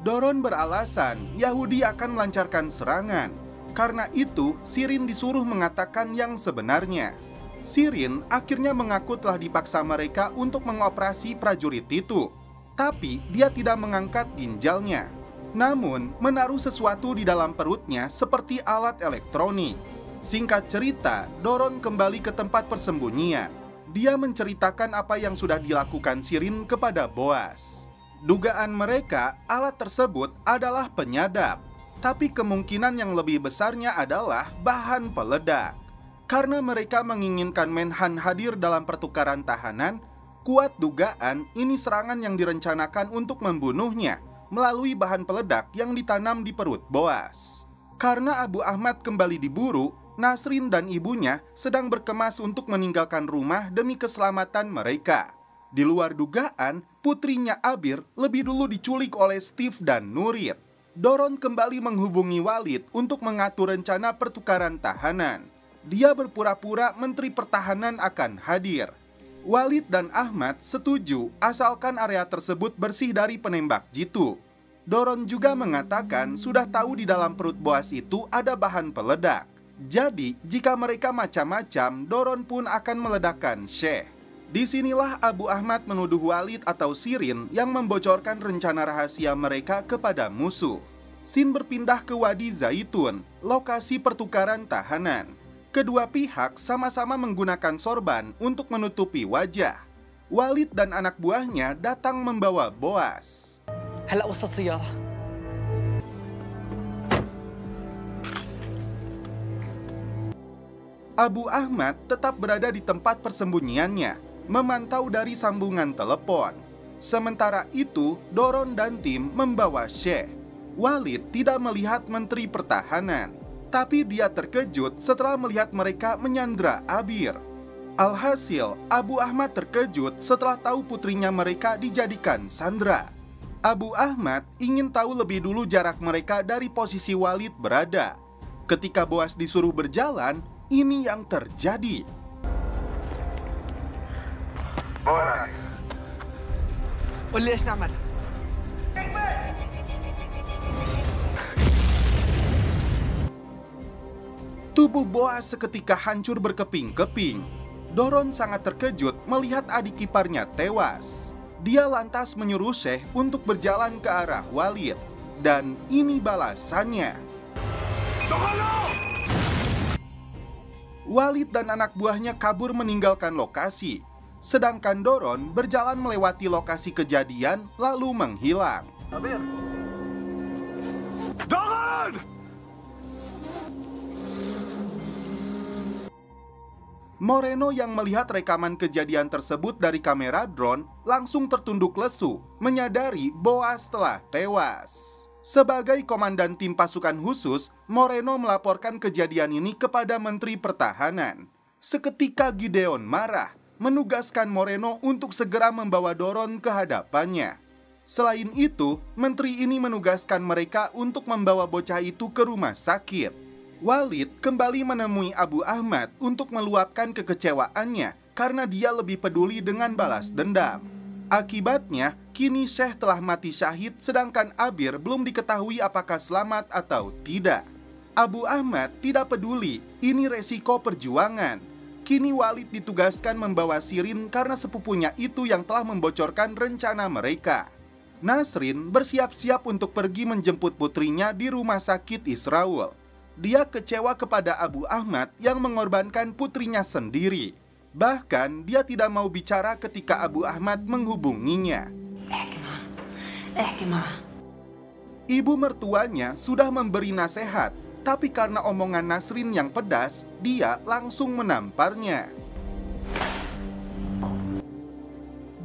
Doron beralasan Yahudi akan melancarkan serangan. Karena itu, Sirin disuruh mengatakan yang sebenarnya. Sirin akhirnya mengaku telah dipaksa mereka untuk mengoperasi prajurit itu. Tapi dia tidak mengangkat ginjalnya. Namun, menaruh sesuatu di dalam perutnya seperti alat elektronik. Singkat cerita, Doron kembali ke tempat persembunyian. Dia menceritakan apa yang sudah dilakukan Sirin kepada Boas. Dugaan mereka, alat tersebut adalah penyadap. Tapi kemungkinan yang lebih besarnya adalah bahan peledak. Karena mereka menginginkan Menhan hadir dalam pertukaran tahanan, kuat dugaan ini serangan yang direncanakan untuk membunuhnya melalui bahan peledak yang ditanam di perut Boas. Karena Abu Ahmad kembali diburu, Nasrin dan ibunya sedang berkemas untuk meninggalkan rumah demi keselamatan mereka. Di luar dugaan, putrinya Abir lebih dulu diculik oleh Steve dan Nurid. Doron kembali menghubungi Walid untuk mengatur rencana pertukaran tahanan. Dia berpura-pura Menteri Pertahanan akan hadir. Walid dan Ahmad setuju asalkan area tersebut bersih dari penembak jitu. Doron juga mengatakan sudah tahu di dalam perut Boas itu ada bahan peledak. Jadi, jika mereka macam-macam, Doron pun akan meledakkan Syekh. Disinilah Abu Ahmad menuduh Walid atau Sirin yang membocorkan rencana rahasia mereka kepada musuh. Sin berpindah ke Wadi Zaitun, lokasi pertukaran tahanan. Kedua pihak sama-sama menggunakan sorban untuk menutupi wajah. Walid dan anak buahnya datang membawa Boas. هلا وصلت سيارة. Abu Ahmad tetap berada di tempat persembunyiannya, memantau dari sambungan telepon. Sementara itu, Doron dan tim membawa Syekh. Walid tidak melihat Menteri Pertahanan, tapi dia terkejut setelah melihat mereka menyandra Abir. Alhasil, Abu Ahmad terkejut setelah tahu putrinya mereka dijadikan sandera. Abu Ahmad ingin tahu lebih dulu jarak mereka dari posisi Walid berada. Ketika Boas disuruh berjalan, ini yang terjadi. قول لي ايش نعمل؟ Tubuh Boas seketika hancur berkeping-keping. Doron sangat terkejut melihat adik iparnya tewas. Dia lantas menyuruh Syekh untuk berjalan ke arah Walid. Dan ini balasannya. Walid dan anak buahnya kabur meninggalkan lokasi. Sedangkan Doron berjalan melewati lokasi kejadian lalu menghilang. Moreno yang melihat rekaman kejadian tersebut dari kamera drone langsung tertunduk lesu, menyadari Boas telah tewas. Sebagai komandan tim pasukan khusus, Moreno melaporkan kejadian ini kepada Menteri Pertahanan. Seketika Gideon marah, menugaskan Moreno untuk segera membawa Doron ke hadapannya. Selain itu, menteri ini menugaskan mereka untuk membawa bocah itu ke rumah sakit. Walid kembali menemui Abu Ahmad untuk meluapkan kekecewaannya karena dia lebih peduli dengan balas dendam. Akibatnya, kini Syekh telah mati syahid sedangkan Abir belum diketahui apakah selamat atau tidak. Abu Ahmad tidak peduli, ini resiko perjuangan. Kini Walid ditugaskan membawa Sirin karena sepupunya itu yang telah membocorkan rencana mereka. Nasrin bersiap-siap untuk pergi menjemput putrinya di rumah sakit Israel. Dia kecewa kepada Abu Ahmad yang mengorbankan putrinya sendiri. Bahkan dia tidak mau bicara ketika Abu Ahmad menghubunginya. Ibu mertuanya sudah memberi nasihat, tapi karena omongan Nasrin yang pedas, dia langsung menamparnya.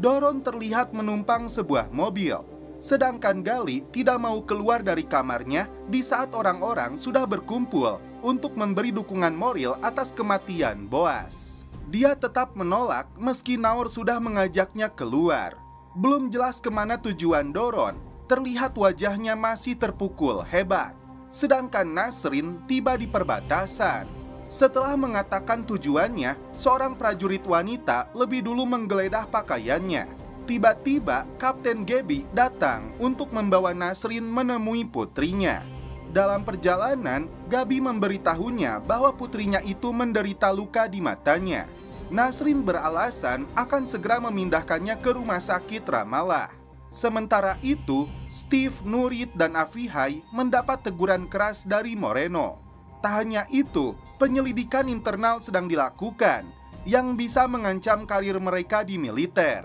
Doron terlihat menumpang sebuah mobil, sedangkan Gali tidak mau keluar dari kamarnya di saat orang-orang sudah berkumpul untuk memberi dukungan moral atas kematian Boas. Dia tetap menolak meski Naor sudah mengajaknya keluar. Belum jelas kemana tujuan Doron, terlihat wajahnya masih terpukul hebat. Sedangkan Nasrin tiba di perbatasan. Setelah mengatakan tujuannya, seorang prajurit wanita lebih dulu menggeledah pakaiannya. Tiba-tiba Kapten Gaby datang untuk membawa Nasrin menemui putrinya. Dalam perjalanan, Gaby memberitahunya bahwa putrinya itu menderita luka di matanya. Nasrin beralasan akan segera memindahkannya ke rumah sakit Ramallah. Sementara itu, Steve, Nurit, dan Avihai mendapat teguran keras dari Moreno. Tak hanya itu, penyelidikan internal sedang dilakukan yang bisa mengancam karir mereka di militer.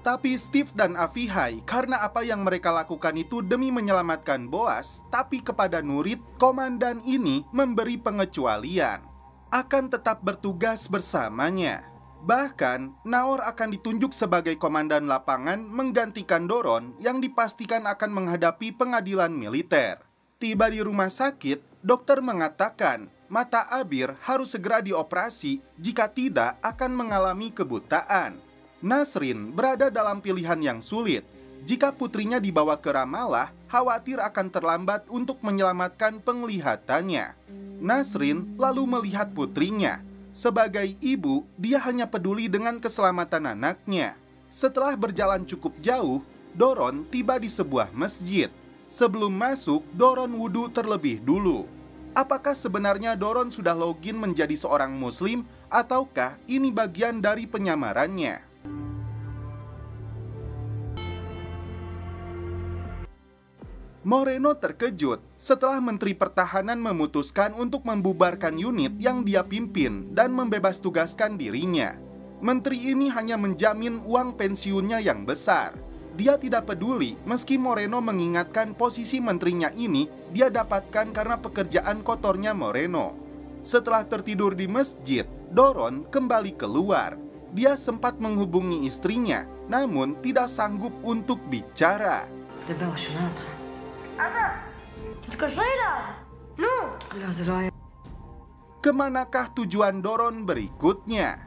Tapi Steve dan Avihai, karena apa yang mereka lakukan itu demi menyelamatkan Boas, tapi kepada Nurit, komandan ini memberi pengecualian. Akan tetap bertugas bersamanya. Bahkan, Naor akan ditunjuk sebagai komandan lapangan menggantikan Doron yang dipastikan akan menghadapi pengadilan militer. Tiba di rumah sakit, dokter mengatakan mata Abir harus segera dioperasi, jika tidak akan mengalami kebutaan. Nasrin berada dalam pilihan yang sulit. Jika putrinya dibawa ke Ramallah, khawatir akan terlambat untuk menyelamatkan penglihatannya. Nasrin lalu melihat putrinya. Sebagai ibu, dia hanya peduli dengan keselamatan anaknya. Setelah berjalan cukup jauh, Doron tiba di sebuah masjid. Sebelum masuk, Doron wudhu terlebih dulu. Apakah sebenarnya Doron sudah login menjadi seorang muslim, ataukah ini bagian dari penyamarannya? Moreno terkejut setelah Menteri Pertahanan memutuskan untuk membubarkan unit yang dia pimpin dan membebas tugaskan dirinya. Menteri ini hanya menjamin uang pensiunnya yang besar. Dia tidak peduli meski Moreno mengingatkan posisi menterinya ini dia dapatkan karena pekerjaan kotornya Moreno. Setelah tertidur di masjid, Doron kembali keluar. Dia sempat menghubungi istrinya, namun tidak sanggup untuk bicara. دابا واش ناطق تتكسري نو لا زلايا Kemanakah tujuan Doron berikutnya?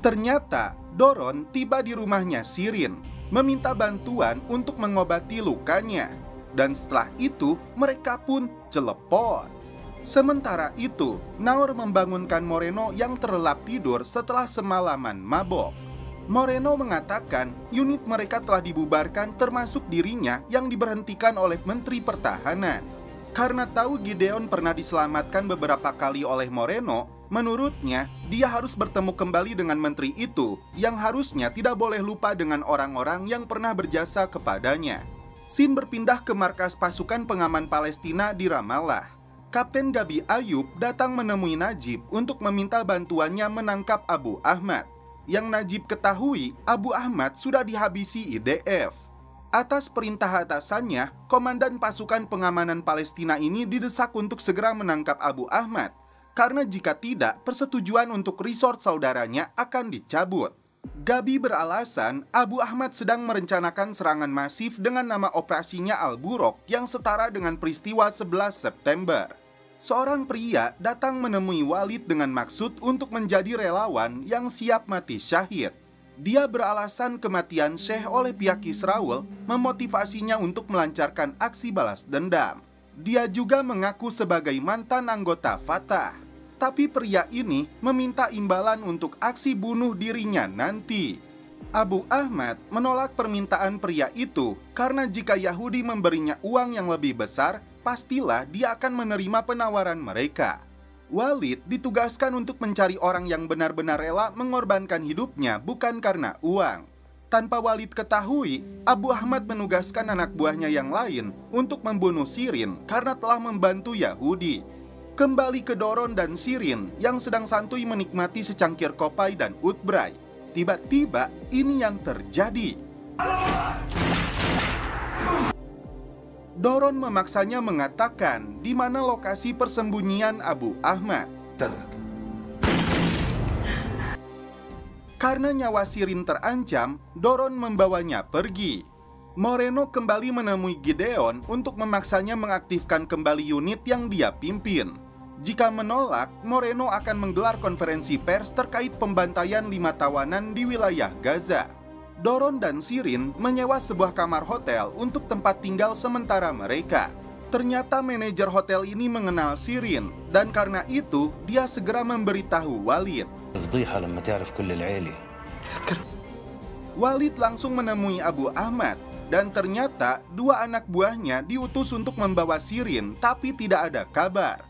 Ternyata Doron tiba di rumahnya Shirin, meminta bantuan untuk mengobati lukanya. Dan setelah itu mereka pun celepot. Sementara itu, Naor membangunkan Moreno yang terlelap tidur setelah semalaman mabok. Moreno mengatakan unit mereka telah dibubarkan termasuk dirinya yang diberhentikan oleh Menteri Pertahanan. Karena tahu Gideon pernah diselamatkan beberapa kali oleh Moreno, menurutnya dia harus bertemu kembali dengan menteri itu yang harusnya tidak boleh lupa dengan orang-orang yang pernah berjasa kepadanya. Shin berpindah ke markas pasukan pengaman Palestina di Ramallah. Kapten Gabi Ayub datang menemui Najib untuk meminta bantuannya menangkap Abu Ahmad. Yang Najib ketahui, Abu Ahmad sudah dihabisi IDF. Atas perintah atasannya, komandan pasukan pengamanan Palestina ini didesak untuk segera menangkap Abu Ahmad, karena jika tidak, persetujuan untuk resort saudaranya akan dicabut. Gabi beralasan Abu Ahmad sedang merencanakan serangan masif dengan nama operasinya Al-Buraq yang setara dengan peristiwa 11 September. Seorang pria datang menemui Walid dengan maksud untuk menjadi relawan yang siap mati syahid. Dia beralasan kematian Syekh oleh pihak Israel memotivasinya untuk melancarkan aksi balas dendam. Dia juga mengaku sebagai mantan anggota Fatah. Tapi pria ini meminta imbalan untuk aksi bunuh dirinya nanti. Abu Ahmad menolak permintaan pria itu karena jika Yahudi memberinya uang yang lebih besar, pastilah dia akan menerima penawaran mereka. Walid ditugaskan untuk mencari orang yang benar-benar rela mengorbankan hidupnya bukan karena uang. Tanpa Walid ketahui, Abu Ahmad menugaskan anak buahnya yang lain untuk membunuh Shirin karena telah membantu Yahudi. Kembali ke Doron dan Shirin yang sedang santuy menikmati secangkir kopai dan utbrai. Tiba-tiba ini yang terjadi. Doron memaksanya mengatakan di mana lokasi persembunyian Abu Ahmad. Karena nyawa Shirin terancam, Doron membawanya pergi. Moreno kembali menemui Gideon untuk memaksanya mengaktifkan kembali unit yang dia pimpin. Jika menolak, Moreno akan menggelar konferensi pers terkait pembantaian 5 tawanan di wilayah Gaza. Doron dan Shirin menyewa sebuah kamar hotel untuk tempat tinggal sementara mereka. Ternyata manajer hotel ini mengenal Shirin, dan karena itu dia segera memberitahu Walid. Walid langsung menemui Abu Ahmad, dan ternyata 2 anak buahnya diutus untuk membawa Shirin, tapi tidak ada kabar.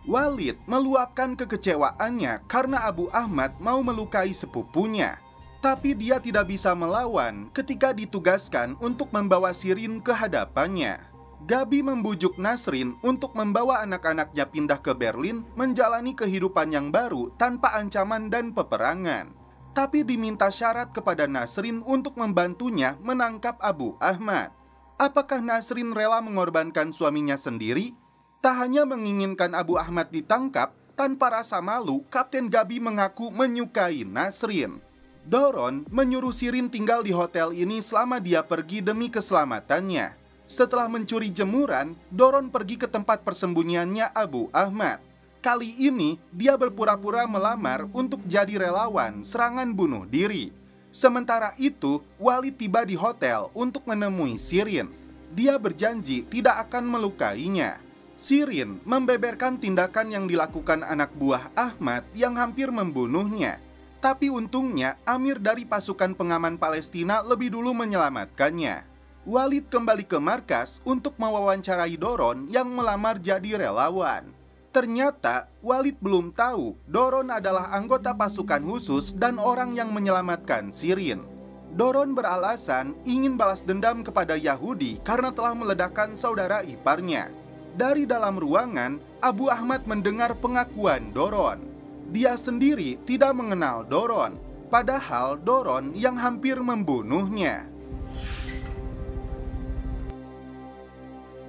Walid meluapkan kekecewaannya karena Abu Ahmad mau melukai sepupunya. Tapi dia tidak bisa melawan ketika ditugaskan untuk membawa Shirin ke hadapannya. Gabi membujuk Nasrin untuk membawa anak-anaknya pindah ke Berlin menjalani kehidupan yang baru tanpa ancaman dan peperangan. Tapi diminta syarat kepada Nasrin untuk membantunya menangkap Abu Ahmad. Apakah Nasrin rela mengorbankan suaminya sendiri? Tak hanya menginginkan Abu Ahmad ditangkap, tanpa rasa malu, Kapten Gabi mengaku menyukai Nasrin. Doron menyuruh Shirin tinggal di hotel ini selama dia pergi demi keselamatannya. Setelah mencuri jemuran, Doron pergi ke tempat persembunyiannya Abu Ahmad. Kali ini, dia berpura-pura melamar untuk jadi relawan serangan bunuh diri. Sementara itu, Walid tiba di hotel untuk menemui Shirin. Dia berjanji tidak akan melukainya. Shirin membeberkan tindakan yang dilakukan anak buah Ahmad yang hampir membunuhnya. Tapi untungnya Amir dari pasukan pengaman Palestina lebih dulu menyelamatkannya. Walid kembali ke markas untuk mewawancarai Doron yang melamar jadi relawan. Ternyata Walid belum tahu Doron adalah anggota pasukan khusus dan orang yang menyelamatkan Shirin. Doron beralasan ingin balas dendam kepada Yahudi karena telah meledakkan saudara iparnya. Dari dalam ruangan, Abu Ahmad mendengar pengakuan Doron. Dia sendiri tidak mengenal Doron, padahal Doron yang hampir membunuhnya.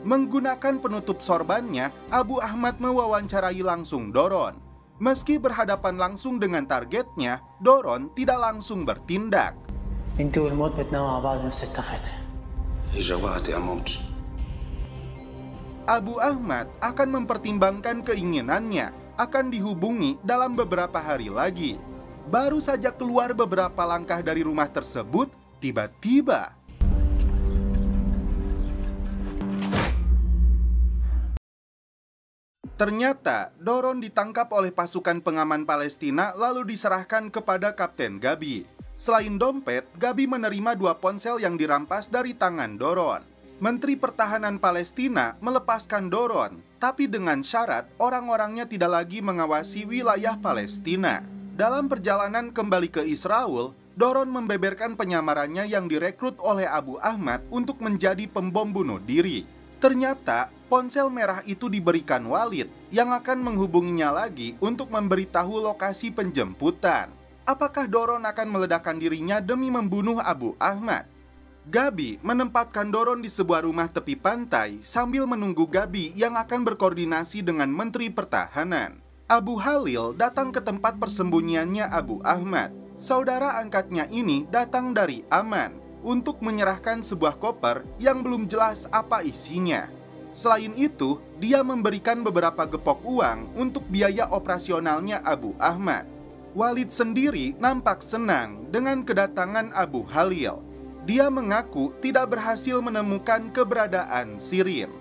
Menggunakan penutup sorbannya, Abu Ahmad mewawancarai langsung Doron. Meski berhadapan langsung dengan targetnya, Doron tidak langsung bertindak. انت والموت بتناموا مع بعض بنفس التخت. إذا وقعت أموت. Abu Ahmad akan mempertimbangkan keinginannya, akan dihubungi dalam beberapa hari lagi. Baru saja keluar beberapa langkah dari rumah tersebut, tiba-tiba ternyata Doron ditangkap oleh pasukan pengaman Palestina lalu diserahkan kepada Kapten Gabi. Selain dompet, Gabi menerima 2 ponsel yang dirampas dari tangan Doron. Menteri Pertahanan Palestina melepaskan Doron, tapi dengan syarat orang-orangnya tidak lagi mengawasi wilayah Palestina. Dalam perjalanan kembali ke Israel, Doron membeberkan penyamarannya yang direkrut oleh Abu Ahmad untuk menjadi pembom bunuh diri. Ternyata ponsel merah itu diberikan Walid yang akan menghubunginya lagi untuk memberitahu lokasi penjemputan. Apakah Doron akan meledakkan dirinya demi membunuh Abu Ahmad? Gabi menempatkan Doron di sebuah rumah tepi pantai sambil menunggu Gabi yang akan berkoordinasi dengan Menteri Pertahanan. Abu Halil datang ke tempat persembunyiannya Abu Ahmad. Saudara angkatnya ini datang dari Aman untuk menyerahkan sebuah koper yang belum jelas apa isinya. Selain itu, dia memberikan beberapa gepok uang untuk biaya operasionalnya Abu Ahmad. Walid sendiri nampak senang dengan kedatangan Abu Halil. Dia mengaku tidak berhasil menemukan keberadaan Shirin.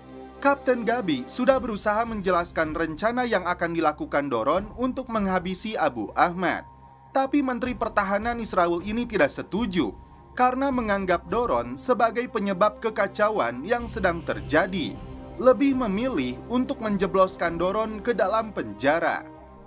Kapten Gabi sudah berusaha menjelaskan rencana yang akan dilakukan Doron untuk menghabisi Abu Ahmad. Tapi Menteri Pertahanan Israel ini tidak setuju karena menganggap Doron sebagai penyebab kekacauan yang sedang terjadi. Lebih memilih untuk menjebloskan Doron ke dalam penjara.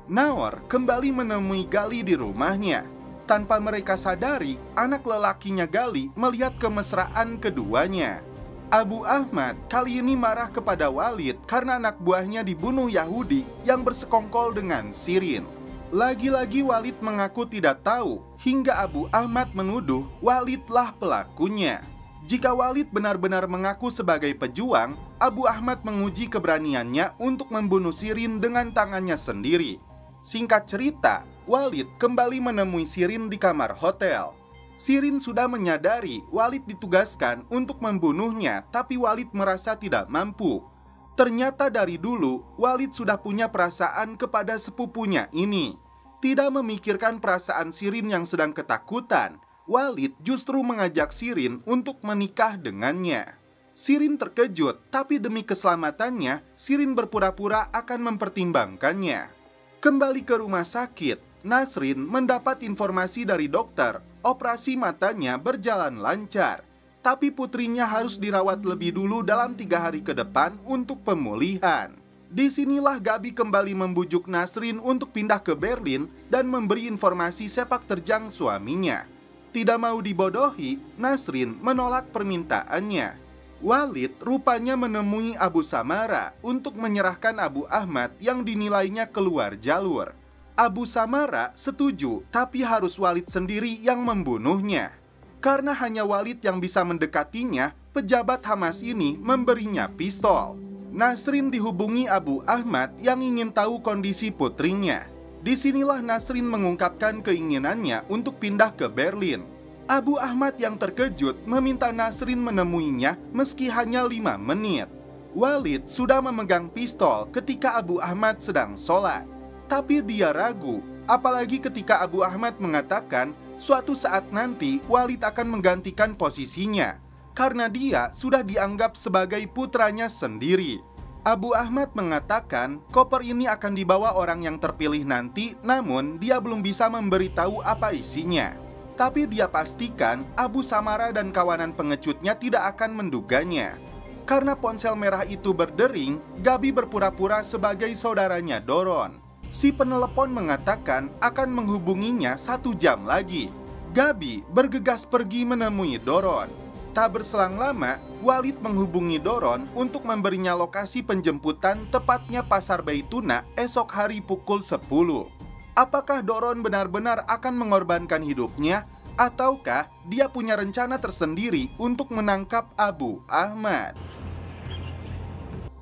Naor kembali menemui Gali di rumahnya. Tanpa mereka sadari, anak lelakinya Gali melihat kemesraan keduanya. Abu Ahmad kali ini marah kepada Walid karena anak buahnya dibunuh Yahudi yang bersekongkol dengan Shirin. Lagi-lagi Walid mengaku tidak tahu, hingga Abu Ahmad menuduh Walidlah pelakunya. Jika Walid benar-benar mengaku sebagai pejuang, Abu Ahmad menguji keberaniannya untuk membunuh Shirin dengan tangannya sendiri. Singkat cerita, Walid kembali menemui Shirin di kamar hotel. Shirin sudah menyadari Walid ditugaskan untuk membunuhnya, tapi Walid merasa tidak mampu. Ternyata dari dulu, Walid sudah punya perasaan kepada sepupunya ini. Tidak memikirkan perasaan Shirin yang sedang ketakutan, Walid justru mengajak Shirin untuk menikah dengannya. Shirin terkejut, tapi demi keselamatannya, Shirin berpura-pura akan mempertimbangkannya. Kembali ke rumah sakit, Nasrin mendapat informasi dari dokter, operasi matanya berjalan lancar. Tapi putrinya harus dirawat lebih dulu dalam 3 hari ke depan untuk pemulihan. Disinilah Gabi kembali membujuk Nasrin untuk pindah ke Berlin dan memberi informasi sepak terjang suaminya. Tidak mau dibodohi, Nasrin menolak permintaannya. Walid rupanya menemui Abu Samara untuk menyerahkan Abu Ahmad yang dinilainya keluar jalur. Abu Samara setuju, tapi harus Walid sendiri yang membunuhnya. Karena hanya Walid yang bisa mendekatinya, pejabat Hamas ini memberinya pistol. Nasrin dihubungi Abu Ahmad yang ingin tahu kondisi putrinya. Disinilah Nasrin mengungkapkan keinginannya untuk pindah ke Berlin. Abu Ahmad yang terkejut meminta Nasrin menemuinya meski hanya 5 menit. Walid sudah memegang pistol ketika Abu Ahmad sedang sholat. Tapi dia ragu, apalagi ketika Abu Ahmad mengatakan suatu saat nanti Walid akan menggantikan posisinya, karena dia sudah dianggap sebagai putranya sendiri. Abu Ahmad mengatakan koper ini akan dibawa orang yang terpilih nanti, namun dia belum bisa memberitahu apa isinya. Tapi dia pastikan Abu Samara dan kawanan pengecutnya tidak akan menduganya. Karena ponsel merah itu berdering, Gabi berpura-pura sebagai saudaranya Doron. Si penelepon mengatakan akan menghubunginya 1 jam lagi. Gabi bergegas pergi menemui Doron. Tak berselang lama, Walid menghubungi Doron untuk memberinya lokasi penjemputan tepatnya Pasar Baituna esok hari pukul 10. Apakah Doron benar-benar akan mengorbankan hidupnya, ataukah dia punya rencana tersendiri untuk menangkap Abu Ahmad?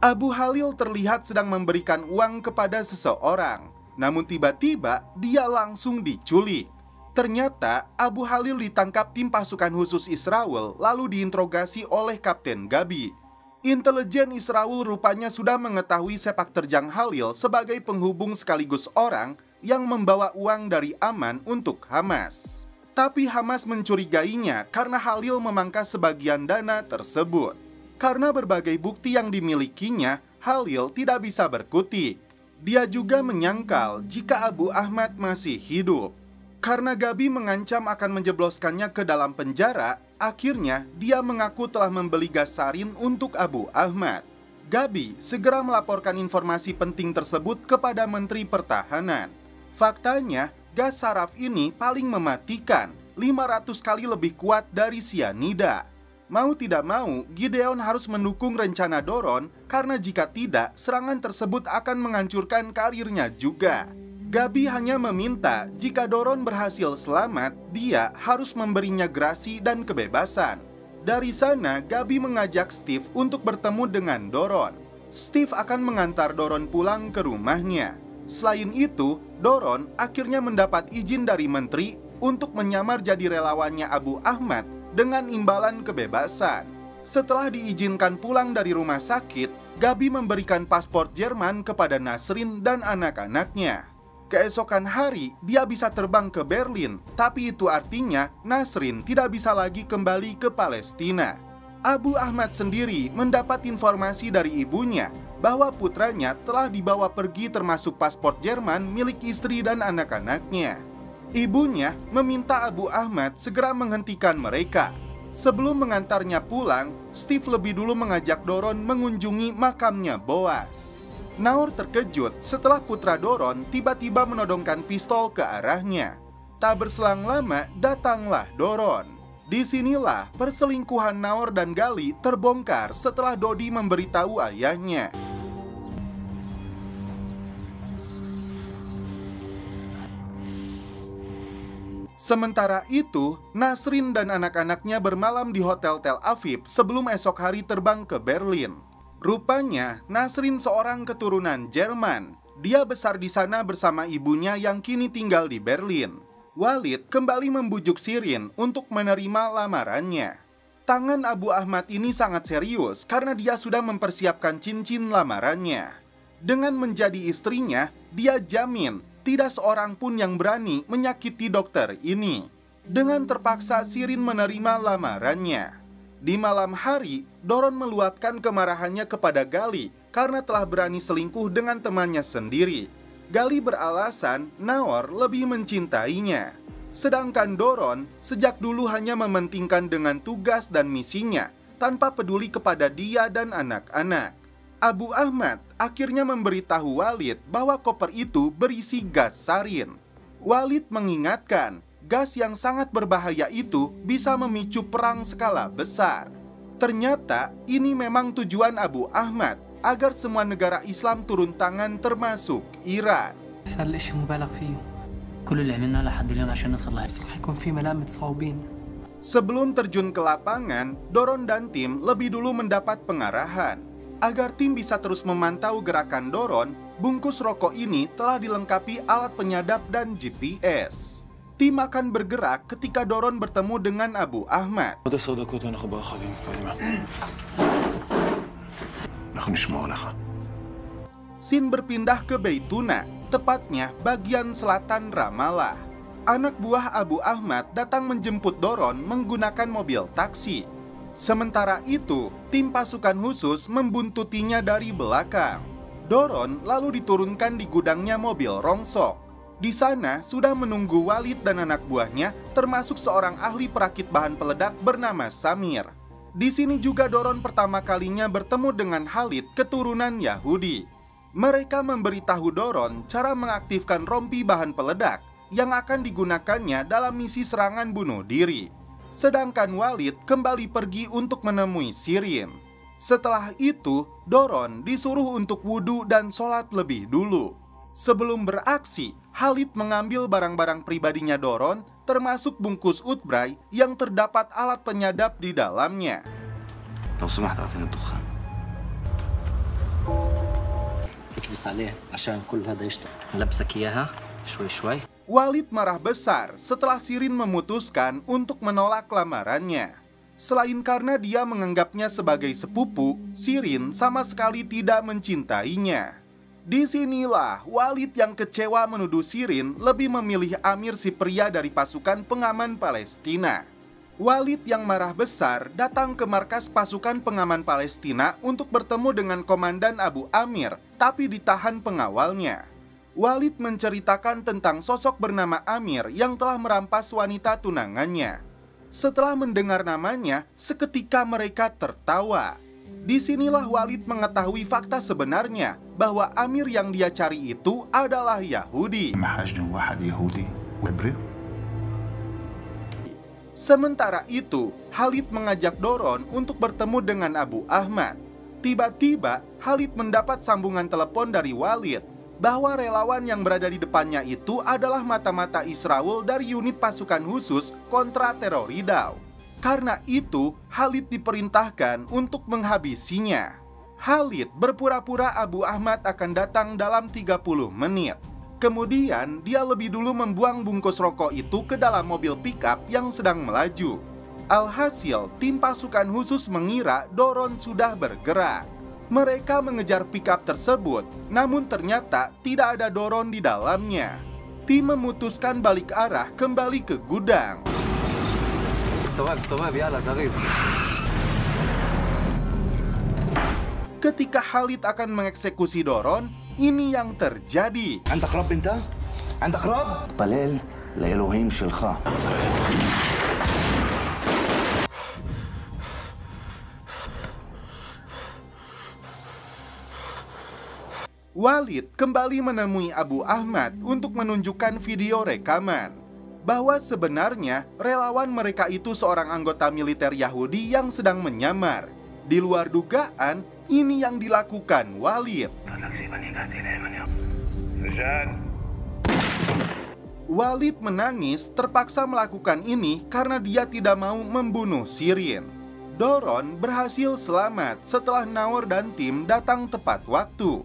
Abu Halil terlihat sedang memberikan uang kepada seseorang. Namun tiba-tiba dia langsung diculik. Ternyata Abu Halil ditangkap tim pasukan khusus Israel lalu diinterogasi oleh Kapten Gabi. Intelijen Israel rupanya sudah mengetahui sepak terjang Halil sebagai penghubung sekaligus orang yang membawa uang dari Aman untuk Hamas. Tapi Hamas mencurigainya karena Halil memangkas sebagian dana tersebut. Karena berbagai bukti yang dimilikinya, Halil tidak bisa berkutik. Dia juga menyangkal jika Abu Ahmad masih hidup. Karena Gabi mengancam akan menjebloskannya ke dalam penjara, akhirnya dia mengaku telah membeli gas sarin untuk Abu Ahmad. Gabi segera melaporkan informasi penting tersebut kepada Menteri Pertahanan. Faktanya, gas saraf ini paling mematikan, 500 kali lebih kuat dari sianida. Mau tidak mau, Gideon harus mendukung rencana Doron karena jika tidak, serangan tersebut akan menghancurkan karirnya juga. Gabi hanya meminta jika Doron berhasil selamat, dia harus memberinya grasi dan kebebasan. Dari sana, Gabi mengajak Steve untuk bertemu dengan Doron. Steve akan mengantar Doron pulang ke rumahnya. Selain itu, Doron akhirnya mendapat izin dari menteri untuk menyamar jadi relawannya Abu Ahmad dengan imbalan kebebasan. Setelah diizinkan pulang dari rumah sakit, Gabi memberikan paspor Jerman kepada Nasrin dan anak-anaknya. Keesokan hari, dia bisa terbang ke Berlin, tapi itu artinya Nasrin tidak bisa lagi kembali ke Palestina. Abu Ahmad sendiri mendapat informasi dari ibunya bahwa putranya telah dibawa pergi termasuk paspor Jerman milik istri dan anak-anaknya. Ibunya meminta Abu Ahmad segera menghentikan mereka. Sebelum mengantarnya pulang, Steve lebih dulu mengajak Doron mengunjungi makamnya Boaz. Naor terkejut setelah putra Doron tiba-tiba menodongkan pistol ke arahnya. Tak berselang lama, datanglah Doron. Disinilah perselingkuhan Naor dan Gali terbongkar setelah Dodi memberitahu ayahnya. Sementara itu, Nasrin dan anak-anaknya bermalam di Hotel Tel Aviv sebelum esok hari terbang ke Berlin. Rupanya, Nasrin seorang keturunan Jerman. Dia besar di sana bersama ibunya yang kini tinggal di Berlin. Walid kembali membujuk Shirin untuk menerima lamarannya. Tangan Abu Ahmad ini sangat serius karena dia sudah mempersiapkan cincin lamarannya. Dengan menjadi istrinya, dia jamin tidak seorang pun yang berani menyakiti dokter ini. Dengan terpaksa Shirin menerima lamarannya. Di malam hari, Doron meluapkan kemarahannya kepada Gali karena telah berani selingkuh dengan temannya sendiri. Gali beralasan Naor lebih mencintainya. Sedangkan Doron sejak dulu hanya mementingkan dengan tugas dan misinya tanpa peduli kepada dia dan anak-anak. Abu Ahmad akhirnya memberitahu Walid bahwa koper itu berisi gas sarin. Walid mengingatkan, gas yang sangat berbahaya itu bisa memicu perang skala besar. Ternyata ini memang tujuan Abu Ahmad agar semua negara Islam turun tangan termasuk Iran. صار الاشي مبالغ فيه. كل اللي عملناه لحد اليوم عشان نصل لهي. رح يكون في ملامة صوابين. Sebelum terjun ke lapangan, Doron dan tim lebih dulu mendapat pengarahan. Agar tim bisa terus memantau gerakan Doron, bungkus rokok ini telah dilengkapi alat penyadap dan GPS. Tim akan bergerak ketika Doron bertemu dengan Abu Ahmad. Sin berpindah ke Beituna, tepatnya bagian selatan Ramallah. Anak buah Abu Ahmad datang menjemput Doron menggunakan mobil taksi. Sementara itu, tim pasukan khusus membuntutinya dari belakang. Doron lalu diturunkan di gudangnya mobil rongsok. Di sana sudah menunggu Walid dan anak buahnya, termasuk seorang ahli perakit bahan peledak bernama Samir. Di sini juga Doron pertama kalinya bertemu dengan Khalid, keturunan Yahudi. Mereka memberitahu Doron cara mengaktifkan rompi bahan peledak yang akan digunakannya dalam misi serangan bunuh diri. Sedangkan Walid kembali pergi untuk menemui Shirin. Setelah itu, Doron disuruh untuk wudhu dan sholat lebih dulu. Sebelum beraksi, Khalid mengambil barang-barang pribadinya Doron, termasuk bungkus utbray yang terdapat alat penyadap di dalamnya. لو سمحت أعطيني الدخان. بس عليه عشان كل هذا يشتغل نلبسك إياها شوي شوي. Walid marah besar setelah Shirin memutuskan untuk menolak lamarannya. Selain karena dia menganggapnya sebagai sepupu, Shirin sama sekali tidak mencintainya. Disinilah Walid yang kecewa menuduh Shirin lebih memilih Amir si pria dari pasukan pengaman Palestina. Walid yang marah besar datang ke markas pasukan pengaman Palestina untuk bertemu dengan Komandan Abu Amir, tapi ditahan pengawalnya. Walid menceritakan tentang sosok bernama Amir yang telah merampas wanita tunangannya. Setelah mendengar namanya, seketika mereka tertawa. Disinilah Walid mengetahui fakta sebenarnya bahwa Amir yang dia cari itu adalah Yahudi. Sementara itu, Khalid mengajak Doron untuk bertemu dengan Abu Ahmad. Tiba-tiba, Khalid mendapat sambungan telepon dari Walid bahwa relawan yang berada di depannya itu adalah mata-mata Israel dari unit pasukan khusus kontra teror Ridau. Karena itu, Khalid diperintahkan untuk menghabisinya. Khalid berpura-pura Abu Ahmad akan datang dalam 30 menit. Kemudian, dia lebih dulu membuang bungkus rokok itu ke dalam mobil pickup yang sedang melaju. Alhasil, tim pasukan khusus mengira Doron sudah bergerak. Mereka mengejar pickup tersebut, namun ternyata tidak ada Doron di dalamnya. Tim memutuskan balik arah kembali ke gudang. Ketika Khalid akan mengeksekusi Doron, ini yang terjadi. عندك رب انت؟ عندك رب؟ طلال لإلهيم شلخا. Walid kembali menemui Abu Ahmad untuk menunjukkan video rekaman bahwa sebenarnya relawan mereka itu seorang anggota militer Yahudi yang sedang menyamar. Di luar dugaan, ini yang dilakukan Walid. Walid menangis terpaksa melakukan ini karena dia tidak mau membunuh Shirin. Doron berhasil selamat setelah Naor dan tim datang tepat waktu.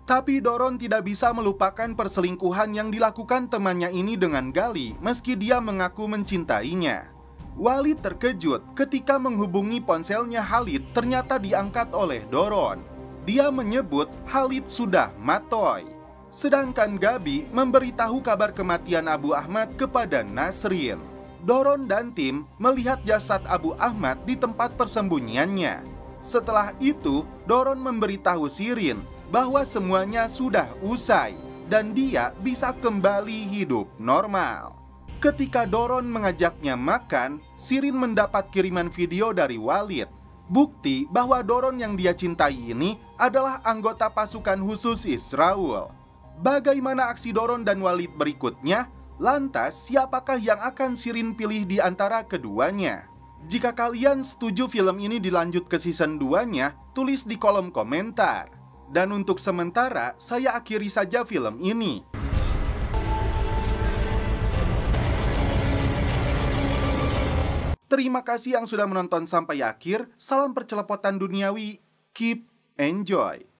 Tapi Doron tidak bisa melupakan perselingkuhan yang dilakukan temannya ini dengan Gali meski dia mengaku mencintainya. Walid terkejut ketika menghubungi ponselnya Khalid ternyata diangkat oleh Doron. Dia menyebut Khalid sudah matoy. Sedangkan Gabi memberitahu kabar kematian Abu Ahmad kepada Nasrin. Doron dan tim melihat jasad Abu Ahmad di tempat persembunyiannya. Setelah itu, Doron memberitahu Shirin bahwa semuanya sudah usai dan dia bisa kembali hidup normal. Ketika Doron mengajaknya makan, Shirin mendapat kiriman video dari Walid. Bukti bahwa Doron yang dia cintai ini adalah anggota pasukan khusus Israel. Bagaimana aksi Doron dan Walid berikutnya? Lantas, siapakah yang akan Shirin pilih di antara keduanya? Jika kalian setuju film ini dilanjut ke season 2-nya, tulis di kolom komentar. Dan untuk sementara, saya akhiri saja film ini. Terima kasih yang sudah menonton sampai akhir. Salam percelepotan duniawi. Keep enjoy.